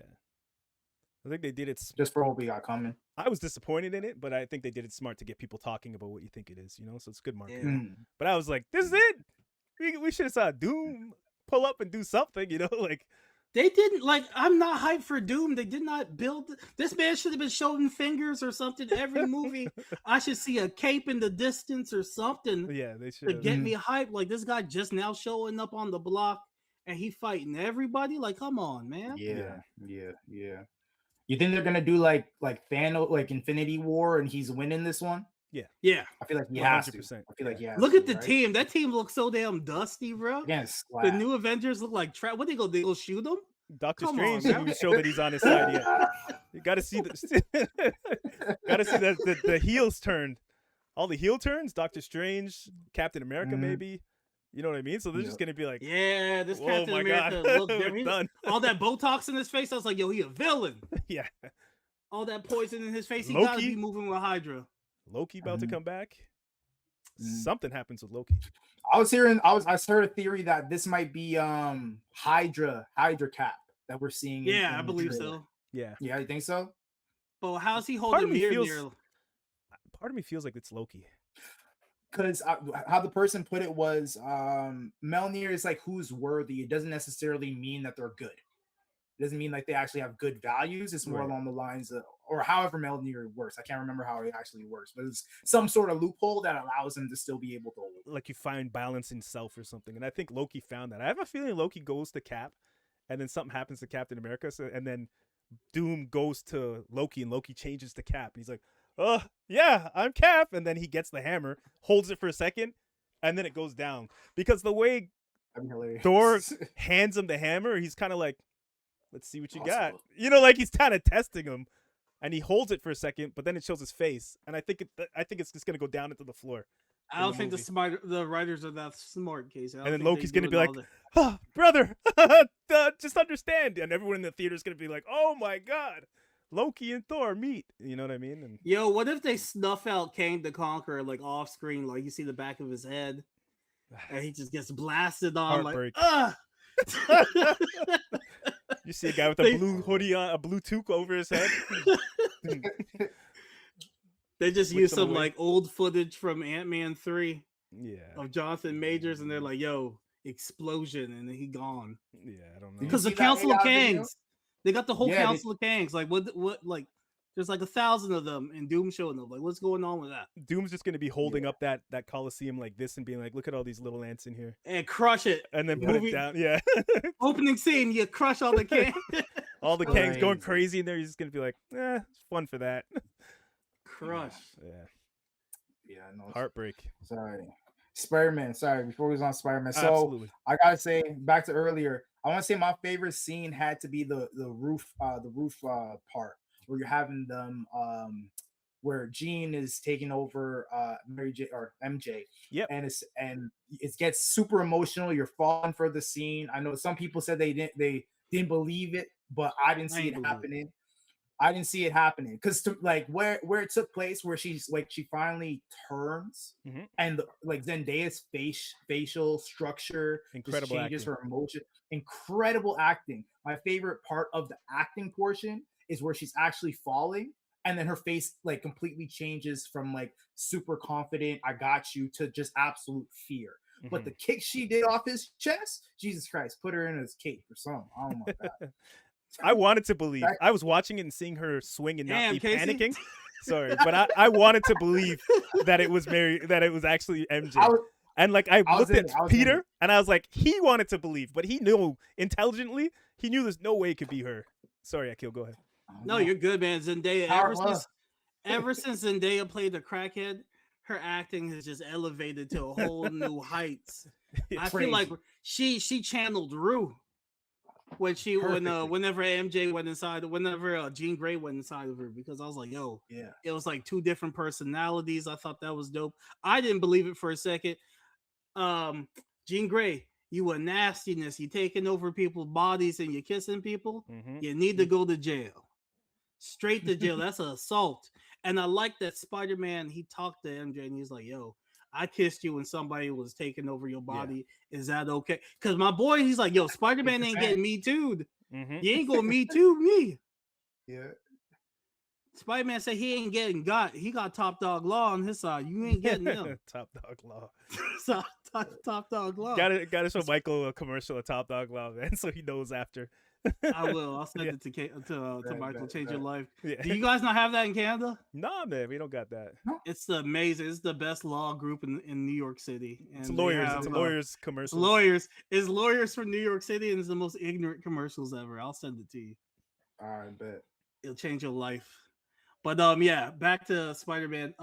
I think they did it just for what we got coming. I was disappointed in it, but I think they did it smart to get people talking about what you think it is, you know? So it's good marketing. But I was like, this is it. We should have saw Doom pull up and do something, you know, like They didn't like. I'm not hyped for Doom. They did not build. This man should have been showing fingers or something. Every movie, I should see a cape in the distance or something yeah, they to should. get me hyped. Like this guy just now showing up on the block and he fighting everybody. Like, come on, man. Yeah. You think they're gonna do like Thanos, like Infinity War, and he's winning this one? Yeah. I feel like he has to. 100%. I feel like he has Look to, at the right? team. That team looks so damn dusty, bro. Against The new Avengers look like trap. What they go? They go shoot them? Doctor Come on, Strange man. didn't even show that he's on his side yet. You got to see got to see that the heels turned. All the heel turns. Doctor Strange, Captain America, maybe. You know what I mean? So they're just gonna be like, Yeah, this "Whoa, Captain my America God. looked We're different. done." All that Botox in his face, I was like, yo, he a villain. Yeah, All that poison in his face, he gotta Loki? be moving with Hydra. Loki about to come back. Mhm. Something happens with Loki. I heard a theory that this might be Hydra Cap that we're seeing. Yeah, in I the believe trailer. so. Yeah, Yeah, you think so? But how's he Part of holding me Mjolnir? feels- part of me feels like it's Loki. Because how the person put it was Mjolnir is like who's worthy. It doesn't necessarily mean that they're good. It doesn't mean like they actually have good values. It's more Right. along the lines of, or however Mjolnir works. I can't remember how it actually works, but it's some sort of loophole that allows them to still be able to. Like you find balance in self or something, and I think Loki found that. I have a feeling Loki goes to Cap, and then something happens to Captain America, and then Doom goes to Loki, and Loki changes to Cap, and he's like, "Oh yeah, I'm Cap," and then he gets the hammer, holds it for a second, and then it goes down because the way That'd be hilarious. Thor hands him the hammer, he's kind of like, "Let's see what you got," Possible. you know, like he's kind of testing him, and he holds it for a second, but then it shows his face, and I think it's just gonna go down into the floor. I don't the think movie. the writers are that smart, Casey. I don't And then think Loki's they gonna doing be all like, the- "Oh, brother, just understand," and everyone in the theater is gonna be like, "Oh my God, Loki and Thor meet." You know what I mean? And Yo, what if they snuff out Kang the Conqueror like off screen, like you see the back of his head, and he just gets blasted on Heartbreak. like, you see a guy with a They- blue hoodie on, a blue toque over his head. They just Which use some some away. like old footage from Ant-Man 3 Yeah, of Jonathan Majors, and they're like, yo, explosion, and then he gone. yeah, I don't know. Did you Because the see that Council of AI video? Kangs, they got the whole Yeah, Council of Kangs. Like, what, like, there's like 1,000 of them, and Doom showing up. Like, what's going on with that? Doom's just gonna be holding up that Coliseum like this and being like, "Look at all these little ants in here," And crush it. and then put Movie- it down. Yeah, Opening scene, you crush all the Kangs. all the Kangs going Crazy. crazy in there. He's just gonna be like, "It's fun for that." Crush. Yeah, Yeah, no. heartbreak. Sorry, Spider-Man. Sorry, before we was on Spider-Man. So Absolutely. I gotta say, back to earlier, I want to say my favorite scene had to be the roof part where you're having them where Jean is taking over Mary J or MJ. Yep. And it gets super emotional. You're falling for the scene. I know some people said they didn't believe it, but I didn't see ain't it believe it. happening. I didn't see it happening because like where it took place, where she's like she finally turns, Mhm. and like Zendaya's facial structure just Incredible changes acting. her emotion. Incredible acting. My favorite part of the acting portion is where she's actually falling, and then her face like completely changes from like super confident, I got you, to just absolute fear. But Mhm. the kick she did off his chest, Jesus Christ, put her in his cape or something. I don't know about that. I wanted to believe. That- I was watching it and seeing her swing and not Damn, be Casey. panicking. Sorry, but I wanted to believe that it was that it was actually MJ. I was, And like I was looked in at it, I was in Peter it. and I was like, he wanted to believe, but he knew intelligently, he knew there's no way it could be her. Sorry, Akil, go ahead. No, you're good, man. Zendaya, How ever it was. since Zendaya played the crackhead, her acting has just elevated to a whole new heights. I feel like she channeled Rue when Perfectly. whenever MJ went inside, whenever Jean Grey went inside of her, because I was like, yo, Yeah. it was like two different personalities. I thought that was dope. I didn't believe it for a second. Jean Grey, you a nastiness. You taking over people's bodies and you kissing people. Mhm. You need to go to jail. Straight to jail. That's an assault. And I like that Spider-Man, he talked to MJ and he's like, yo, I kissed you when somebody was taking over your body. Is that okay? Because my boy, he's like, yo, Spider-Man ain't getting me too. Mhm. You ain't gonna me too me. Yeah. Spider-Man said he ain't getting got. He got top dog law on his side. You ain't getting him. Top Dog Law. So, top dog law. Gotta show Michael a commercial of Top Dog Law, man, so he knows after. I will. I'll send Yeah. it to Michael. Change your life. Yeah. Do you guys not have that in Canada? Nah, man, we don't got that. It's amazing. It's the best law group in New York City. And It's they lawyers. have, It's lawyers It's commercial. lawyers. It's lawyers from New York City, and it's the most ignorant commercials ever. I'll send it to you. I bet. It'll change your life. But yeah, back to Spider-Man.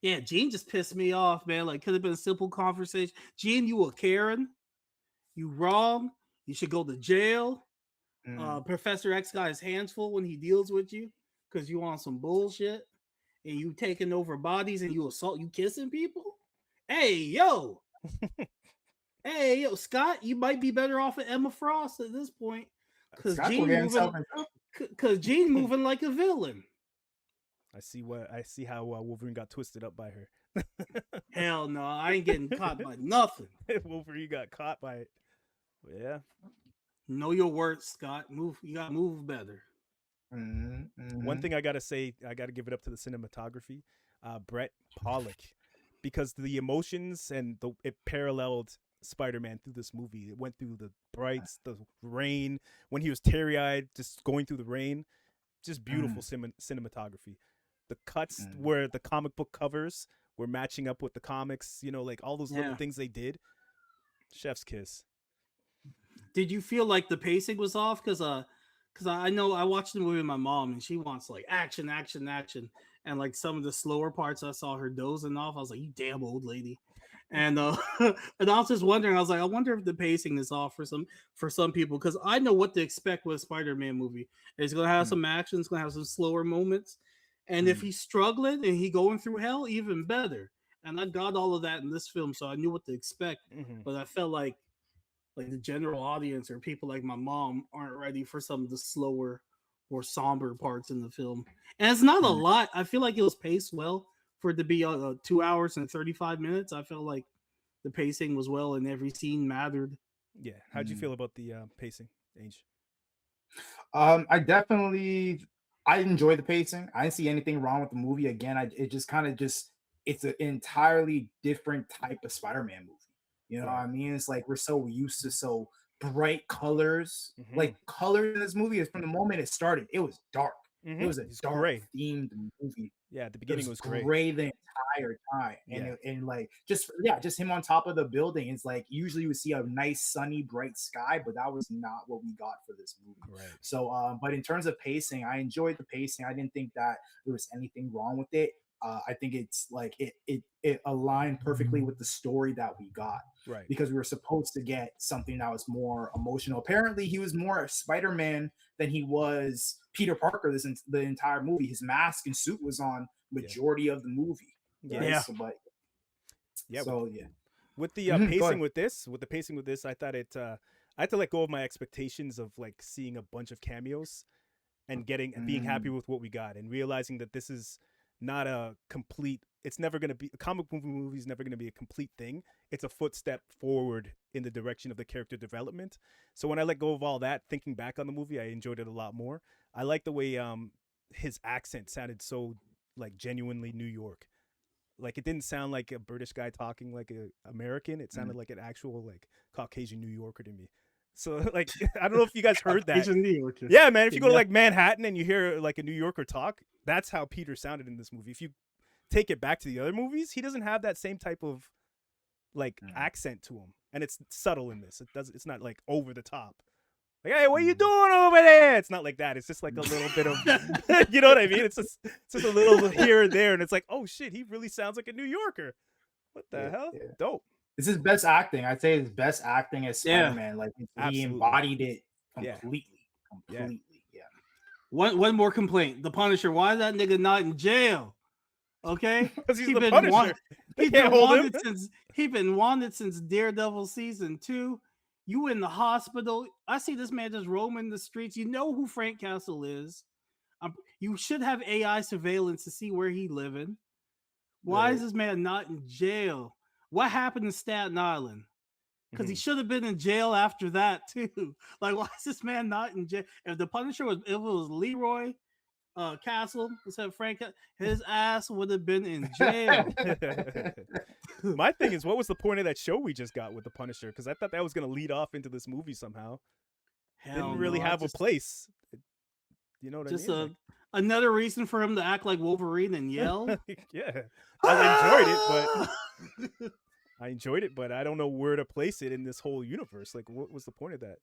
Yeah, Gene just pissed me off, man. Like, could have been a simple conversation. Gene, you a Karen. You wrong. You should go to jail. Professor X got his hands full when he deals with you because you on some bullshit and you taking over bodies and you kissing people. Hey yo, Scott, you might be better off at Emma Frost at this point because Gene moving like a villain. I see how Wolverine got twisted up by her. Hell no, I ain't getting caught by nothing. Wolverine got caught by it. But yeah. Know your worth, Scott. Move. You gotta move better. One thing I gotta say, I gotta give it up to the cinematography, Brett Pollock, because the emotions and it paralleled Spider-Man through this movie. It went through the brights, the rain, when he was teary-eyed, just going through the rain. Just beautiful cinematography. The cuts where the comic book covers were matching up with the comics. You know, like all those little things they did. Chef's kiss. Did you feel like the pacing was off? Because I know I watched the movie with my mom and she wants like action, and like some of the slower parts I saw her dozing off. I was like, you damn old lady. And and I was just wondering. I was like, I wonder if the pacing is off for some people because I know what to expect with a Spider-Man movie. It's gonna have some action. It's gonna have some slower moments, and if he's struggling and he going through hell, even better. And I got all of that in this film, so I knew what to expect. But I felt like the general audience or people like my mom aren't ready for some of the slower or somber parts in the film. And it's not a lot. I feel like it was paced well for it to be 2 hours and 35 minutes. I felt like the pacing was well and every scene mattered. Yeah. How'd you feel about the pacing, Ange? I enjoy the pacing. I didn't see anything wrong with the movie. Again, it just kind of it's an entirely different type of Spider-Man movie. You know what I mean? It's like we're so used to so bright colors. Like colors in this movie is from the moment it started, it was dark. It was a dark themed movie. Yeah, at the beginning it was gray the entire time. And like just him on top of the building. It's like usually you would see a nice sunny bright sky, but that was not what we got for this movie. Right. So but in terms of pacing, I enjoyed the pacing. I didn't think that there was anything wrong with it. I think it's like it aligned perfectly with the story that we got. Right. Because we were supposed to get something that was more emotional. Apparently, he was more Spider-Man than he was Peter Parker the entire movie. His mask and suit was on majority of the movie. Yeah. Right? With the pacing with this, I thought I had to let go of my expectations of like seeing a bunch of cameos and being happy with what we got and realizing that this is not a complete. It's never going to be a comic movie is never going to be a complete thing. It's a footstep forward in the direction of the character development. So when I let go of all that, thinking back on the movie, I enjoyed it a lot more. I like the way his accent sounded so like genuinely New York. Like it didn't sound like a British guy talking like an American. It sounded like an actual like Caucasian New Yorker to me. So like I don't know if you guys heard that. Yeah, man. If you go to like Manhattan and you hear like a New Yorker talk, that's how Peter sounded in this movie. If you take it back to the other movies, he doesn't have that same type of like accent to him, and it's subtle in this. It's not like over the top. Like, hey, what are you doing over there? It's not like that. It's just like a little bit of, you know what I mean? It's just a little here and there, and it's like, oh shit, he really sounds like a New Yorker. What the hell? Yeah. Dope. It's his best acting. I'd say his best acting as Spider-Man. Like he embodied it completely. Yeah. One more complaint. The Punisher. Why is that nigga not in jail? Okay, because he's the Punisher. He's been wanted since Daredevil season 2. You in the hospital. I see this man just roaming the streets. You know who Frank Castle is. You should have AI surveillance to see where he living. Why is this man not in jail? What happened in Staten Island? Because he should have been in jail after that too. Like, why is this man not in jail? If the Punisher if it was Leroy castle instead of Frank, his ass would have been in jail. My thing is, what was the point of that show we just got with the Punisher? Because I thought that was going to lead off into this movie somehow. Hell Didn't really no, have a place. You know what just I mean? another reason for him to act like Wolverine and yell. Yeah, I enjoyed it, but I don't know where to place it in this whole universe. Like, what was the point of that?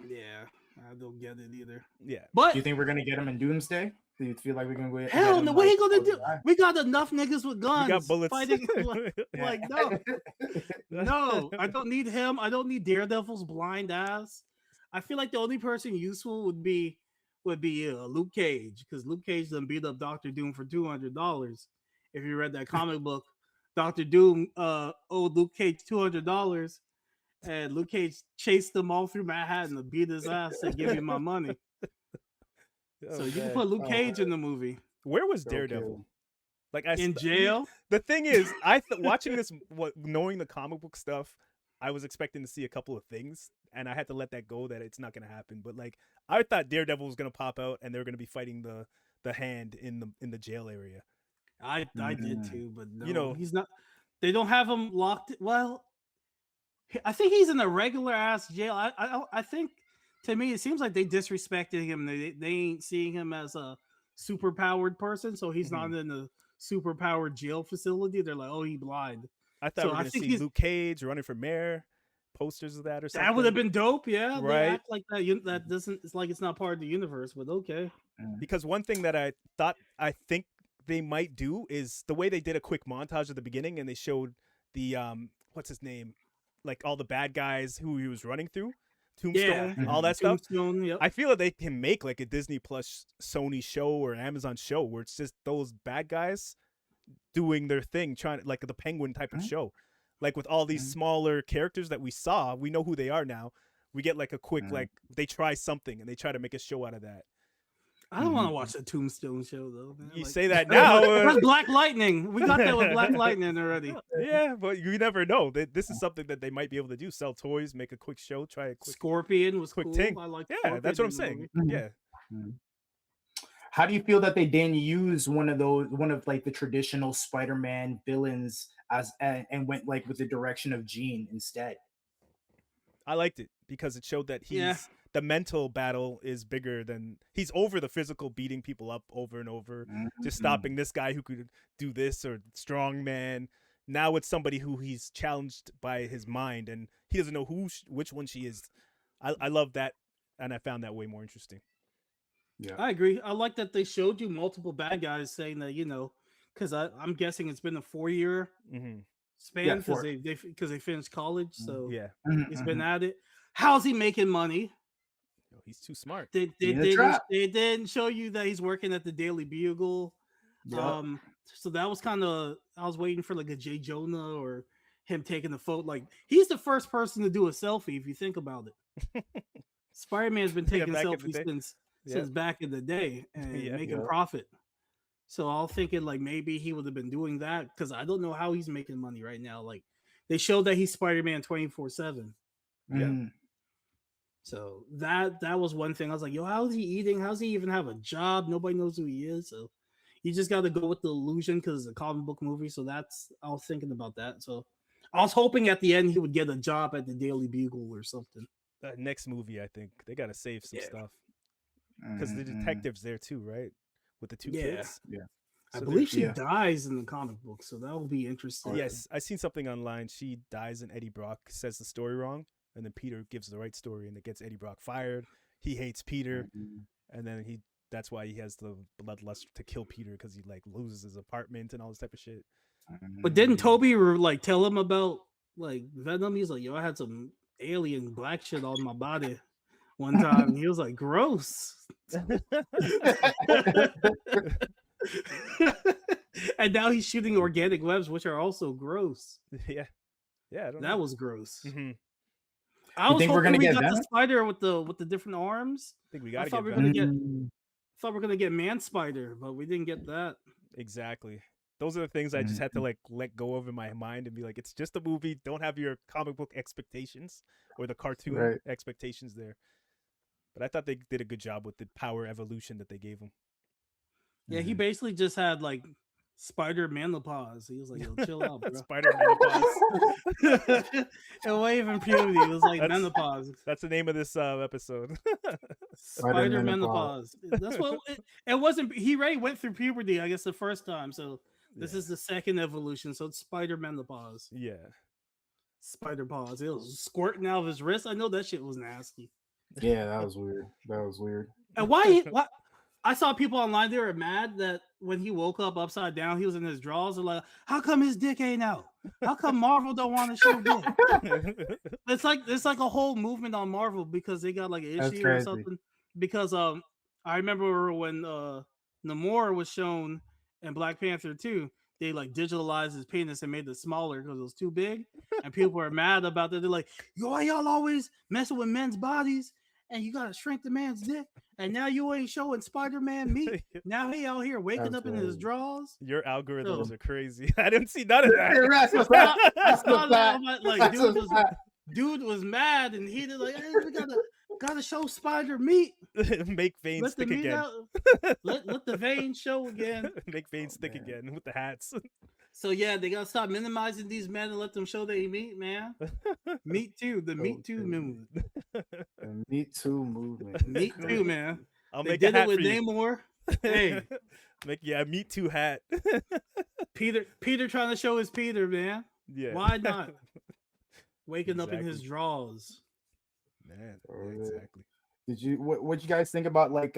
Yeah, I don't get it either. Yeah, But Do you think we're gonna get him in Doomsday? Do you feel like we're gonna get hell him, no, what like, he gonna do? die? We got enough niggas with guns. we got bullets. fighting. Yeah. Like no, no, I don't need him. I don't need Daredevil's blind ass. I feel like the only person useful would be Luke Cage, because Luke Cage done beat up Doctor Doom for $200. If you read that comic book, Doctor Doom owed Luke Cage $200, and Luke Cage chased them all through Manhattan to beat his ass to give you my money. So you can put Luke Cage in the movie. Where was Okay. Daredevil? Like In jail? The thing is, watching this, knowing the comic book stuff, I was expecting to see a couple of things, and I had to let that go. That it's not going to happen. But like, I thought Daredevil was going to pop out, and they were going to be fighting the Hand in the jail area. I did too, but no, You know- he's not. They don't have him locked. Well, I think he's in a regular ass jail. I think, to me, it seems like they disrespected him. They ain't seeing him as a super powered person, so he's not in a super powered jail facility. They're like, oh, he blind. I thought So we were I going to think see he's- Luke Cage running for mayor, posters of that or something. That would have been dope. Yeah, Right. They act like that. That doesn't. It's like it's not part of the universe, but okay. Because one thing that I think they might do is the way they did a quick montage at the beginning, and they showed the what's his name, like all the bad guys who he was running through, Tombstone, all that stuff. Tombstone, yep. I feel that they can make like a Disney Plus Sony show or an Amazon show where it's just those bad guys doing their thing, trying to, like the Penguin type of show, like with all these smaller characters that we saw. We know who they are now. We get like a quick like they try something and they try to make a show out of that. I don't want to watch the Tombstone show though. Man. You Like- say that now. That's Black Lightning. We got that with Black Lightning already. Yeah, but you never know. This is something that they might be able to do: sell toys, make a quick show, try a quick Scorpion was quick cool. ting. I like. Yeah, that's what I'm saying. Yeah, How do you feel that they didn't use one of like the traditional Spider-Man villains as and went like with the direction of Jean instead? I liked it because it showed that the mental battle is bigger than he's over the physical, beating people up over and over, just stopping this guy who could do this or strong man. Now it's somebody who he's challenged by his mind and he doesn't know which one she is. I love that, and I found that way more interesting. Yeah, I agree. I like that they showed you multiple bad guys saying that, because I'm guessing it's been a 4-year span because they finished college, so Yeah, he's been at it. How's he making money? he's too smart. They didn't show you that he's working at the Daily Bugle. Yep. So that was kind of, I was waiting for like a Jay Jonah or him taking the photo. Like, he's the first person to do a selfie if you think about it. Spider-Man's been taking back in the selfies day. since back in the day and making profit. So I was thinking like maybe he would have been doing that, because I don't know how he's making money right now. Like, they showed that he's Spider-Man 24/7. Yeah. So that was one thing. I was like, yo, how's he eating? How's he even have a job? Nobody knows who he is. So you just got to go with the illusion because it's a comic book movie. So I was thinking about that. So I was hoping at the end he would get a job at the Daily Bugle or something. Next movie, I think they got to save some stuff because the detective's there too, right? With the two kids. Yeah. I believe she dies in the comic book, so that will be interesting. Yes, I seen something online. She dies and Eddie Brock says the story wrong, and then Peter gives the right story, and it gets Eddie Brock fired. He hates Peter, and then that's why he has the bloodlust to kill Peter, because he like loses his apartment and all this type of shit. But didn't Toby like tell him about like Venom? He's like, yo, I had some alien black shit on my body one time. He was like, gross. And now he's shooting organic webs, which are also gross. Yeah, I don't know. That was gross. Mm-hmm. I was think hoping we're gonna we get got Venom? the spider with the different arms. I think we I gotta thought get we were Venom. gonna get. Thought we were gonna get Man Spider, but we didn't get that. Exactly. Those are the things I just had to like let go of in my mind and be like, it's just a movie. Don't have your comic book expectations or the cartoon expectations there. But I thought they did a good job with the power evolution that they gave him. Yeah, he basically just had like spider menopause. He was like, "Yo, chill out, bro." Spider menopause. It wasn't even puberty. It was like That's menopause. that's the name of this episode. Spider menopause. menopause. That's what it wasn't. He already went through puberty, I guess, the first time. So this Yeah. is the second evolution. So it's spider menopause. Yeah. Spider pause. It was squirting out of his wrist. I know that shit was nasty. Yeah, that was weird. That was weird. And why? What? I saw people online. They were mad that when he woke up upside down, he was in his drawers. They're like, "How come his dick ain't out? How come Marvel don't want to show dick?" It's like a whole movement on Marvel because they got like an That's issue or crazy. something. Because I remember when Namor was shown in Black Panther 2, they like digitalized his penis and made it smaller because it was too big, and people were mad about that. They're like, "Yo, y'all always messing with men's bodies, and you gotta shrink the man's dick, and now you ain't showing Spider-Man meat. Now he out here waking That's up in his crazy. drawers." Your algorithms So- are crazy. I didn't see none of that. That's a I fact. That's saw a that, fact. I'm like, That's a fact. dude was mad and he did like, "Hey, we gotta show spider meat. Make veins Let the stick meat again. out. Let the veins show again." Make veins stick man. again with the hats. So yeah, they gotta stop minimizing these men and let them show their meat, man. Meat too, the meat too movement. The Me Too movement. Meat too, man. I'll They make a did it hat with for you. Namor. Hey, Make Me Too hat. Peter trying to show his Peter, man. Yeah. Why not? Waking up in his Exactly. drawers. Man, Oh, yeah, yeah. exactly. Did you what you guys think about like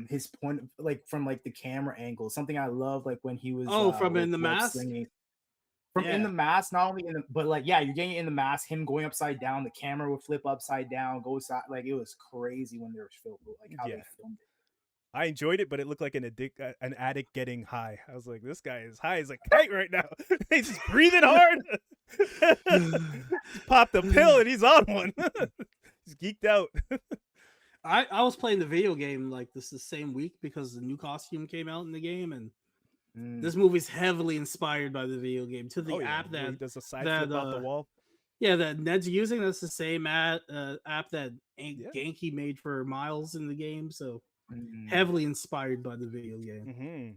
his point like from like the camera angle? Something I love like when he was From like, In the web Mask? slinging. From Yeah. in the mask, not only in the but like yeah, you're getting it in the mask, him going upside down, the camera would flip upside down, go side like it was crazy when they were filmed like how Yeah. they filmed it. I enjoyed it, but it looked like an addict getting high. I was like, this guy is high. He's like tight right now. He's just breathing hard. Just popped a pill and he's on one. He's geeked out. I was playing the video game like this the same week because the new costume came out in the game, and this movie's heavily inspired by the video game to the Oh, yeah. app Where he that does a side that, flip off the wall. that Ned's using. That's the same app that Yeah. Genki made for Miles in the game. So Mm. heavily inspired by the video game. Mm-hmm.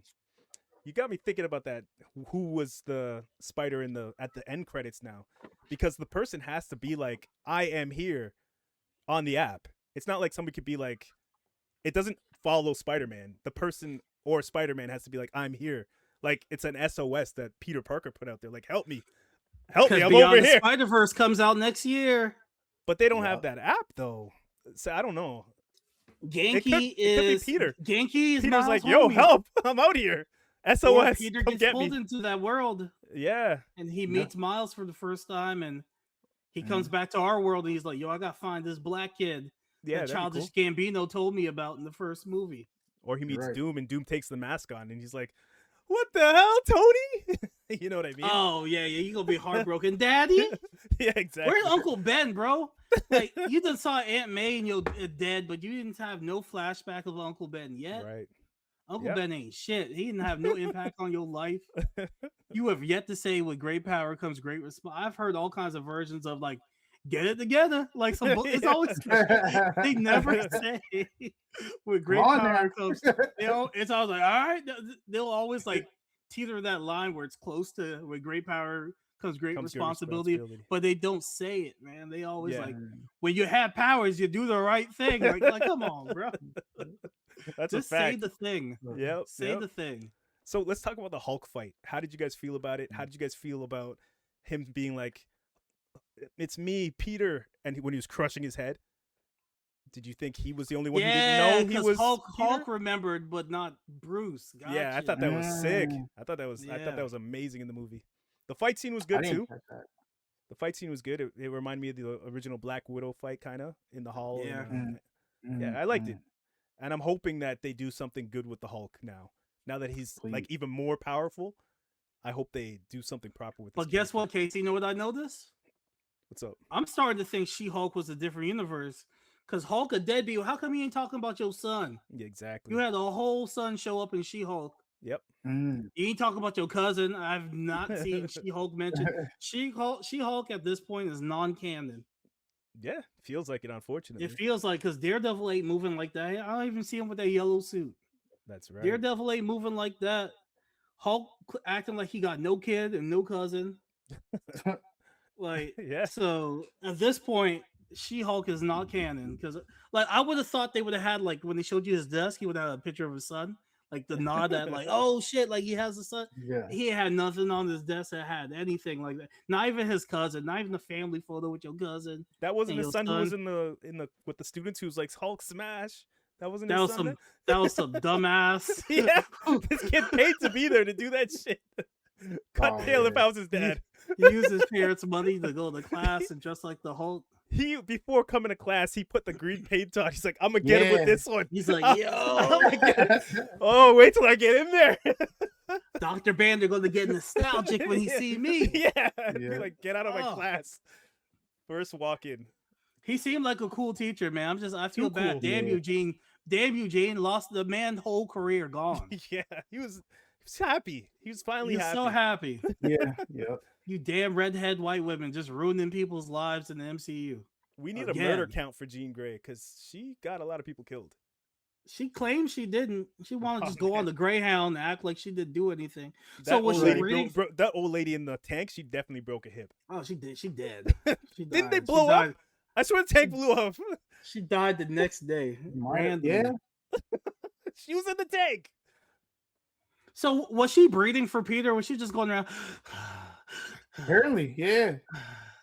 You got me thinking about that. Who was the spider at the end credits now? Because the person has to be like, I am here on the app. It's not like somebody could be like, it doesn't follow Spider-Man. The person or Spider-Man has to be like, I'm here. Like it's an SOS that Peter Parker put out there. Like, help me, I'm Beyond over the here. Spider-Verse comes out next year. But they don't Yeah. have that app though. So I don't know. Genki It could be is Peter. Genki is Peter's Miles' like, yo, homie. help! I'm out here. Or SOS, Peter come gets get pulled me. into that world, Yeah, and he Yeah. meets Miles for the first time, and he comes back to our world, and he's like, "Yo, I gotta find this black kid yeah, that that'd be Childish cool. Gambino told me about in the first movie." Or he meets Right. Doom, and Doom takes the mask on, and he's like, "What the hell, Tony?" You know what I mean? Oh yeah, you gonna be heartbroken, Daddy. Yeah, exactly. Where's Uncle Ben, bro? Like you just saw Aunt May and you're dead, but you didn't have no flashback of Uncle Ben yet. Right. Uncle Yep. Ben ain't shit. He didn't have no impact on your life. You have yet to say with great power comes great response. I've heard all kinds of versions of like, get it together. Like some it's Yeah. always they never say with great on power now. comes. It's always like, all right. They'll always like teeter that line where it's close to with great power comes great Comes your responsibility, but they don't say it, man. They always Yeah. like when you have powers, you do the right thing. Like come on, bro. That's Just a fact. say the thing. Yep. Say yep. the thing. So let's talk about the Hulk fight. How did you guys feel about it? How did you guys feel about him being like, "It's me, Peter," and when he was crushing his head? Did you think he was the only one who Yeah, didn't know he 'cause was Hulk Peter? remembered, but not Bruce. Yeah, I Gotcha. thought that was sick. Mm. I thought that was Yeah. amazing in the movie. The fight scene was I good didn't too. catch that. The fight scene was good. It reminded me of the original Black Widow fight, kind of in the hall. Yeah. Yeah, I liked it, and I'm hoping that they do something good with the Hulk now. Now that he's like Please. even more powerful, I hope they do something proper with. But this guess character. what, Casey? You know what I noticed? What's up? I'm starting to think She-Hulk was a different universe. Because Hulk a deadbeat. How come you ain't talking about your son? Yeah, exactly. You had a whole son show up in She-Hulk. Yep. Mm. You ain't talking about your cousin. I've not seen She-Hulk mentioned. She-Hulk at this point is non-canon. Yeah, feels like it. Unfortunately. It feels like because Daredevil ain't moving like that. I don't even see him with that yellow suit. That's right. Daredevil ain't moving like that. Hulk acting like he got no kid and no cousin. Like, Yeah. so at this point, She-Hulk is not canon because, like, I would have thought they would have had, like, when they showed you his desk, he would have a picture of his son, like the nod that, like, oh shit, like he has a son. Yeah. He had nothing on his desk that had anything like that. Not even his cousin, not even a family photo with your cousin That wasn't and his your son who was son. in the with the students who was like Hulk smash. That wasn't That his was son. some that was some dumbass. Yeah, this kid paid to be there to do that shit. Cut Oh, tail if yeah. I was his dad. He used his parents' money to go to class and dress like the Hulk. He before coming to class, he put the green paint on. He's like, I'm gonna get him with Yeah. this one. He's like, I'm yo, gonna get him. Oh, wait till I get in there. Dr. Bander gonna get nostalgic when he Yeah. see me. Yeah. Be Yeah. like, get out of my Oh. class. First walk in. He seemed like a cool teacher, man. I feel Too bad. cool. Damn Yeah. you, Gene. Damn you, Gene. Lost the man whole career gone. Yeah, he was happy. He was finally He's happy. so happy. Yeah. Yeah. You damn redhead white women just ruining people's lives in the MCU. We need a murder Again. count for Jean Grey because she got a lot of people killed. She claims she didn't. She wanted to Oh, just go man. on the Greyhound and act like she didn't do anything. That So was old she lady reading? that old lady in the tank, she definitely broke a hip. Oh, she did. She did. She died. Didn't they She blow died. up? I swear the tank blew up. She died the next day. Randomly. Yeah. She was in the tank. So was she breathing for Peter? Was she just going around Apparently. Yeah.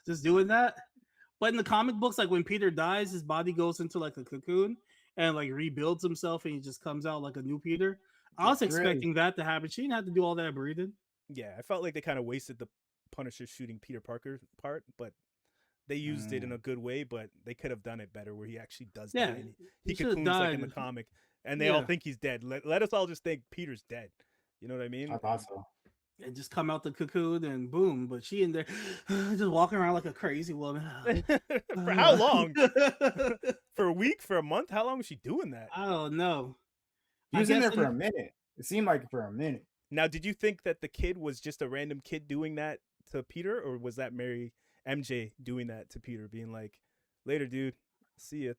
just doing that? But in the comic books, like when Peter dies, his body goes into like a cocoon and like rebuilds himself and he just comes out like a new Peter. I was Really? expecting that to happen. She didn't have to do all that breathing. Yeah, I felt like they kind of wasted the Punisher shooting Peter Parker part, but they used it in a good way. But they could have done it better, where he actually does Yeah, die. And he he should've cocoons like in the died. comic, and they all Yeah. think he's dead. Let us all just think Peter's dead. You know what I mean? I thought so. And just come out the cocoon and boom. But she in there just walking around like a crazy woman. For how long? For a week? For a month? How long was she doing that? I don't know. He I was in there guess for a minute. It seemed like for a minute. Now, did you think that the kid was just a random kid doing that to Peter, or was that MJ doing that to Peter, being like, "Later, dude, see ya."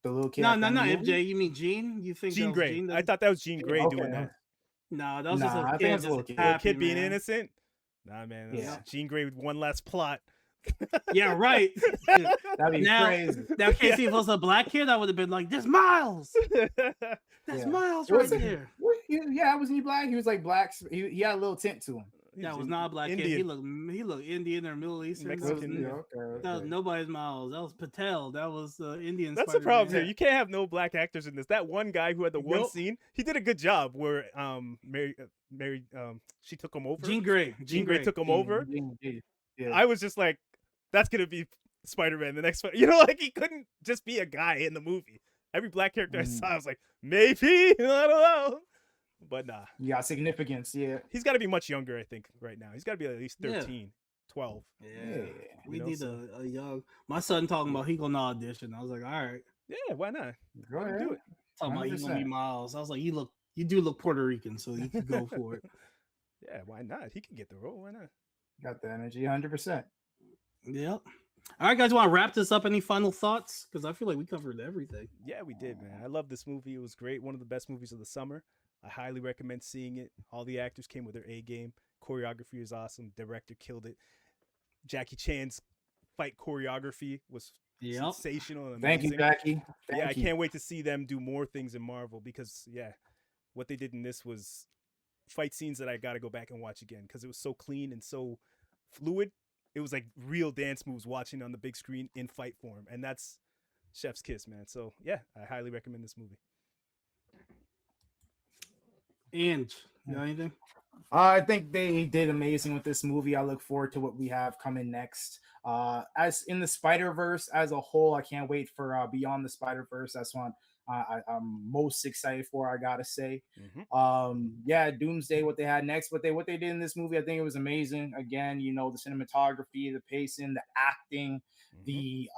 The little kid. No, at the not end of the movie? MJ. You mean Jean? You think that Jean was Grey. Jean? I thought that was Jean Grey Okay. doing that. No, that was Nah, just I a think kid. it was a Just little kid. Little happy, kid being man. innocent. Nah, man. That's Yeah. Jean Grey with one last plot. Yeah, right. That'd be Now- crazy. Now, Casey, if it was a black kid, I would have been like, "There's Miles. That's Yeah. Miles It right wasn't- there." Yeah, wasn't he black? He was like black. He had a little tint to him. That was not a black kid. He looked Indian or Middle Eastern. That was, Mexican. Yeah, okay, that was okay. nobody's Miles. That was Patel. That was Indian. That's the Spider-Man. problem here. You can't have no black actors in this. That one guy who had the one Nope. scene, he did a good job. Where Mary she took him over. Jean Grey. Jean Grey took him over. Yeah. I was just like, that's gonna be Spider-Man the next one. You know, like he couldn't just be a guy in the movie. Every black character I saw, I was like, maybe, I don't know. But nah. You got significance, yeah. He's gotta be much younger, I think, right now. He's gotta be at least Yeah. 13, 12. Yeah. We You know, need so- a young. My son talking about he gonna audition. I was like, all right. Yeah, why not? Go ahead. Do it. Talking about you gonna be 100%. Miles. I was like, you do look Puerto Rican, so you can go for it. Yeah, why not? He can get the role. Why not? Got the energy 100%. Yep. All right, guys, want to wrap this up? Any final thoughts? Because I feel like we covered everything. Yeah, we did, man. I love this movie. It was great. One of the best movies of the summer. I highly recommend seeing it. All the actors came with their A game. Choreography is awesome. Director killed it. Jackie Chan's fight choreography was Yep. sensational and Thank you, amazing. Jackie. Yeah, I Thank you. can't wait to see them do more things in Marvel because, yeah, what they did in this was fight scenes that I got to go back and watch again because it was so clean and so fluid. It was like real dance moves watching on the big screen in fight form. And that's chef's kiss, man. So, yeah, I highly recommend this movie. And you got anything? I think they did amazing with this movie. I look forward to what we have coming next. As in the Spider-Verse as a whole, I can't wait for Beyond the Spider-Verse. That's one I'm most excited for, I gotta say. Yeah, Doomsday, what they had next, what they did in this movie, I think it was amazing. Again, you know, the cinematography, the pacing, the acting, the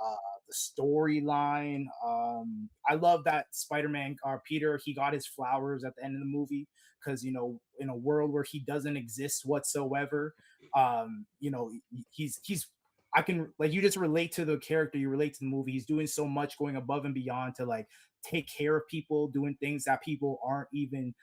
storyline. I love that Spider-Man Peter, he got his flowers at the end of the movie because, you know, in a world where he doesn't exist whatsoever, you know, he's I can like you just relate to the character, you relate to the movie. He's doing so much, going above and beyond to like take care of people, doing things that people aren't even,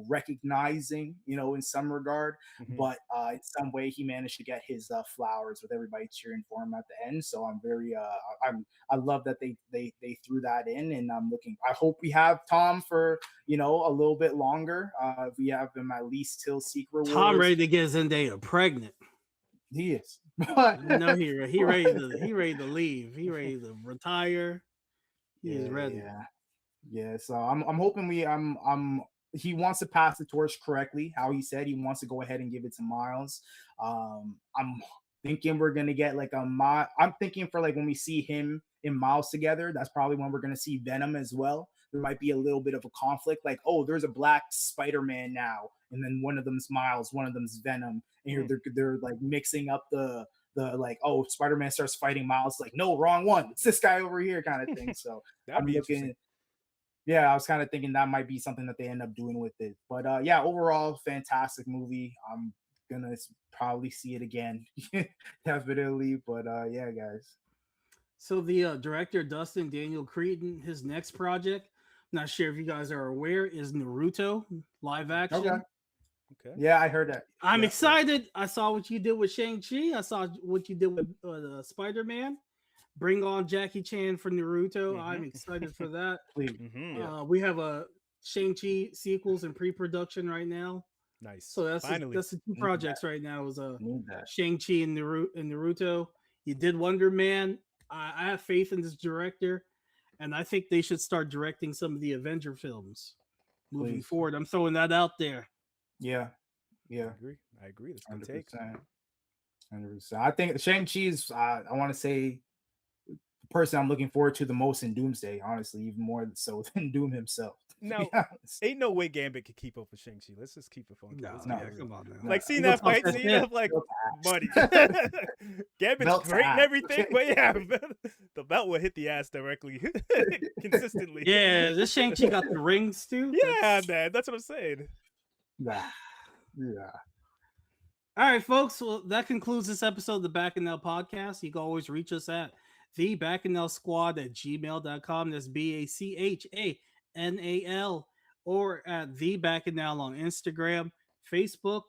recognizing, in some regard. Mhm. But in some way, he managed to get his flowers with everybody cheering for him at the end. So I'm very, I love that they threw that in, and I hope we have Tom for a little bit longer. We have him at least till Secret Tom Wars. ready to get Zendaya pregnant. He is. No, he ready to leave. He ready to retire. He is ready. Yeah. So I'm hoping he wants to pass the torch correctly. How he said he wants to go ahead and give it to Miles. I'm thinking we're gonna get like I'm thinking for like when we see him and Miles together, that's probably when we're gonna see Venom as well. There might be a little bit of a conflict, like, oh, there's a black Spider-Man now, and then one of them's Miles, one of them's Venom, and they're like mixing up the like, oh, Spider-Man starts fighting Miles, like, no, wrong one, it's this guy over here, kind of thing. So That'd I'm be looking. interesting. Yeah, I was kind of thinking that might be something that they end up doing with it. But yeah, overall, fantastic movie. I'm gonna probably see it again, definitely. But yeah, guys. So the director Dustin Daniel Cretton, his next project, not sure if you guys are aware, is Naruto live action. Okay. Yeah, I heard that. I'm excited. I saw what you did with Shang-Chi. I saw what you did with Spider-Man. Bring on Jackie Chan for Naruto. Mhm. I'm excited for that. Mhm. We have a Shang-Chi sequels in pre-production right now. Nice. So that's the two projects right now is Shang-Chi and Naruto. You did Wonder Man. I have faith in this director, and I think they should start directing some of the Avenger films moving forward. I'm throwing that out there. Yeah. I agree. That's a good take. 100%. I think Shang-Chi's, I want to say, the person I'm looking forward to the most in Doomsday, honestly, even more so than Doom himself. No, ain't no way Gambit could keep up with Shang-Chi. Let's just keep it funky. No, come on now. Like seeing that fight scene, I'm like, buddy. Gambit's great and everything, but yeah, the belt will hit the ass directly, consistently. Yeah, this Shang-Chi got the rings too. Yeah, man, that's what I'm saying. Yeah. All right, folks. Well, that concludes this episode of the Bacchanal Podcast. You can always reach us at thebacchanalsquad@gmail.com. That's BACHANAL, or at the Bacchanal on Instagram, Facebook,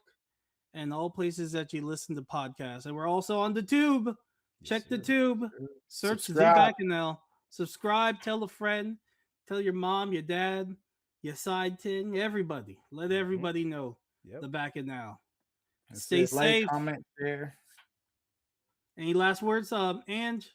and all places that you listen to podcasts. And we're also on the tube. Check the tube. Search the Bacchanal. Subscribe. Tell a friend. Tell your mom, your dad, your side ting, everybody. Let everybody know the Bacchanal. Stay safe. Like, comment, share. Any last words, Ange?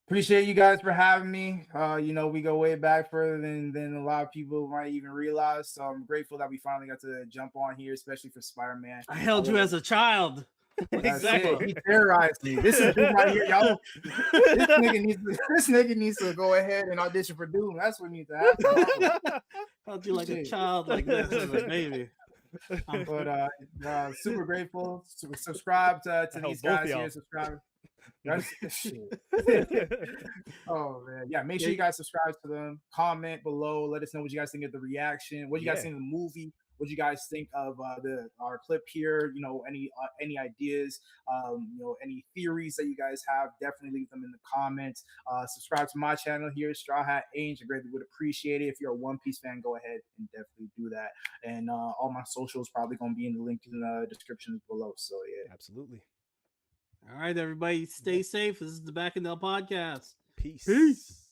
Appreciate you guys for having me. We go way back further than a lot of people might even realize. So I'm grateful that we finally got to jump on here, especially for Spider-Man. I held you as a child. Exactly. He terrorized me. This is Doom right here, y'all. This nigga needs to go ahead and audition for Doom. That's what needs to happen. Held you like a child, like this, as a baby. But super grateful. Subscribe to these guys here. Subscribe. Shit. Oh man, yeah. Make sure you guys subscribe to them. Comment below. Let us know what you guys think of the reaction. What you guys think of the movie. What you guys think of our clip here? Any ideas? Any theories that you guys have? Definitely leave them in the comments. Subscribe to my channel here, Straw Hat Ange. I greatly would appreciate it. If you're a One Piece fan, go ahead and definitely do that. And all my socials probably gonna be in the link in the description below. So yeah, absolutely. All right, everybody, stay safe. This is the Bacchanal Podcast. Peace.